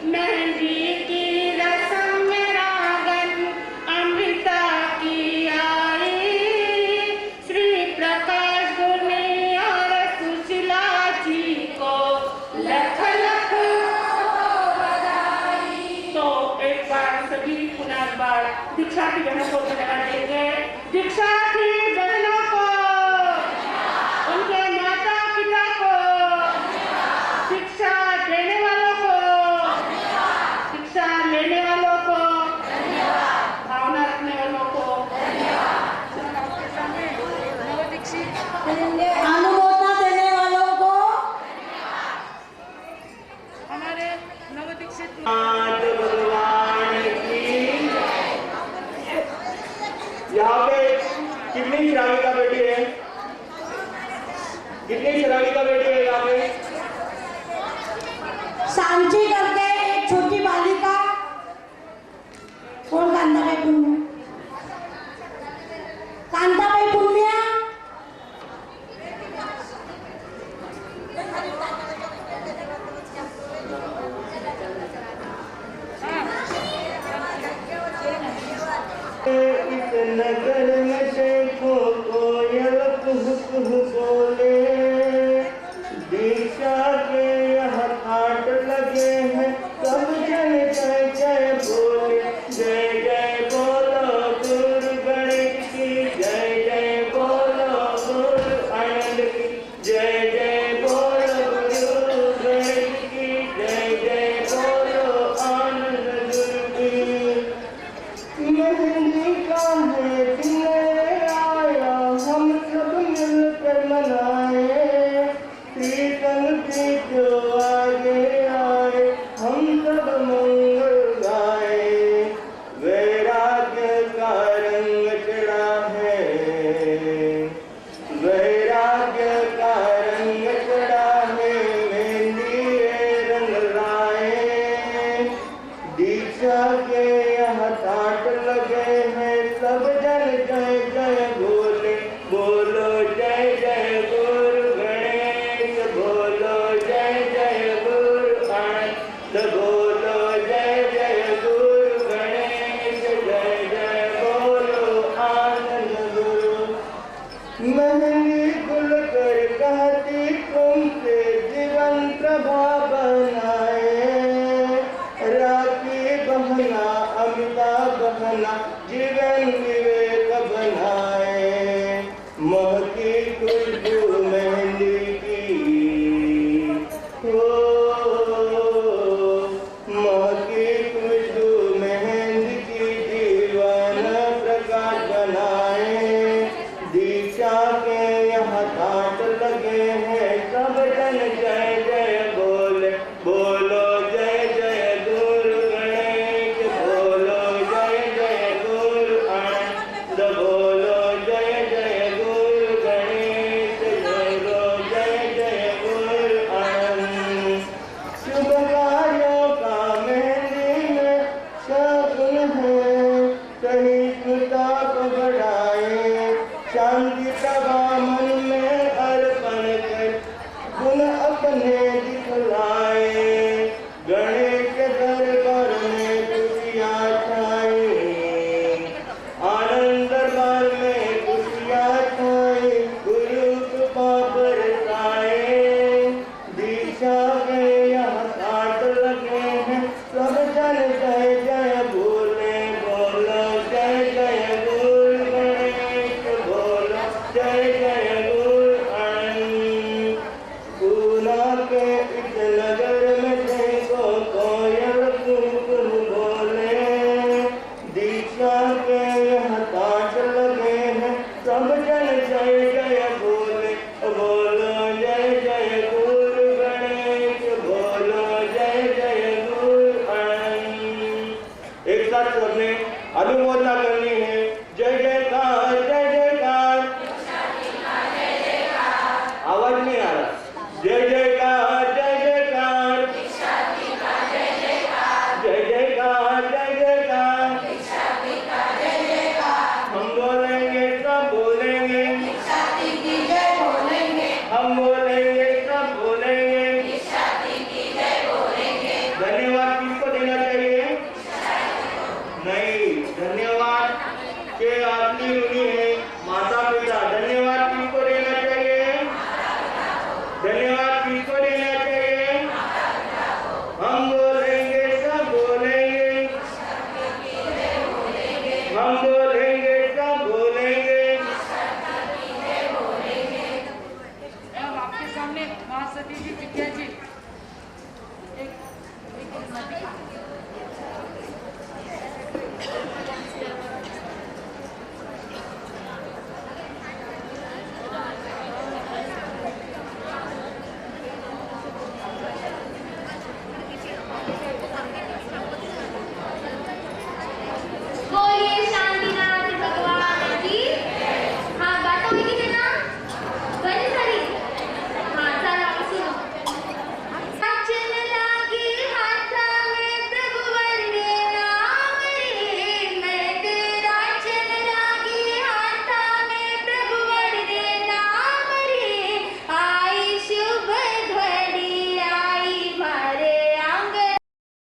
मेहंदी की रस्म रागन अमृता की आई। श्री प्रकाश गुनी और सुशीला जी को लख लख बधाई। तो एक बार सभी पुनः एक बार दीक्षा की बहनों को धन्यवाद देंगे। दीक्षा की बहनों को, उनके माता पिता को, शिक्षा देने वालों को, शिक्षा लेने वालों को, भावना रखने वालों को, अनुमोदना देने वालों को, हमारे नवदीक्षित यहाँ पे कितनी श्राविका बेटी है? कितनी श्राविका बेटी है यहाँ पे? सांची करके एक छोटी बालिका, कौन कांताबाई पुण्य, कांताबाई पुण्य, इस नगर में देखो कोयल कुह कुह बोले। दीक्षा के यहाँ ठाट लगे हैं, सब जन जय जय बोले। जय जय बोलो गुरु गणेश की, जय जय बोलो गुरु आनंद की, जय जय बोलो गुरु गणेश की, जय जय बोलो आनंद गुरु की। मेहंदी का है दिन आया, हम सब मिलकर मनाए। कीर्तन की जो आगे आए, हम सब मंगल गाए। वैराग्य का रंग चढ़ा है, वैराग्य का रंग चढ़ा है। मेहंदी रंग लाए, दीक्षा के यहाँ ठाट लगे हैं, सब जन जय जय बोले। बोलो जय जय गुरु गणेश, बोलो जय जय गुरु आनंद, बोलो जय जय गुरु गणेश, जय जय बोलो आनंद गुरु। मेहंदी खुल कर कहती तुमसे जीवन प्रभा बनाए। राखी बहना अमिता बहना जीवन विवेक बनाए। महकी खुशबू मेहंदी की, हो महकी खुशबू मेहंदी की, जीवन प्रकाश बनाए। दीक्षा के यहाँ ठाट लगे हैं, सब जन जय जय बोले। बोलो जय जय गुरु गणेश, बोलो जय जय गुरु आनंद, बोलो जय जय गुरु गणेश, बोलो जय जय गुरु आनंद। शुभ कार्यों का मेहंदी में शगुन है, सहिष्णुता को बढ़ाए। शांति सभा मन में अर्पण कर गुण उन्हें दिखलाए, गणेश दरबार में खुशियाँ छाए, आनंद दरबार में खुशियाँ छाए, गुरु कृपा बरसाए, दीक्षा के यहाँ साथ लगे हैं, सब जन जय जय बोले, बोलो जय जय गुरु गणेश, बोलो जय जय गुरु अनंत। पूना के इस नगर में देखो कोयल कुमकुम बोले, दीक्षा के यहाँ ताज लगे हैं, सब जन जय जय बोले, बोलो जय जय गुरु गणेश, बोलो जय जय गुरु अनंत। एक साथ सबने अनुमोदना करनी है। जय जयकार जय जयकार। आवाज नहीं आ रहा। जय जयकार जय जयकार। जय जयकार जय जयकार। हम बोलेंगे सब बोलेंगे, हम बोलेंगे सब बोलेंगे। धन्यवाद किसको देना चाहिए? नहीं, धन्यवाद के आदमी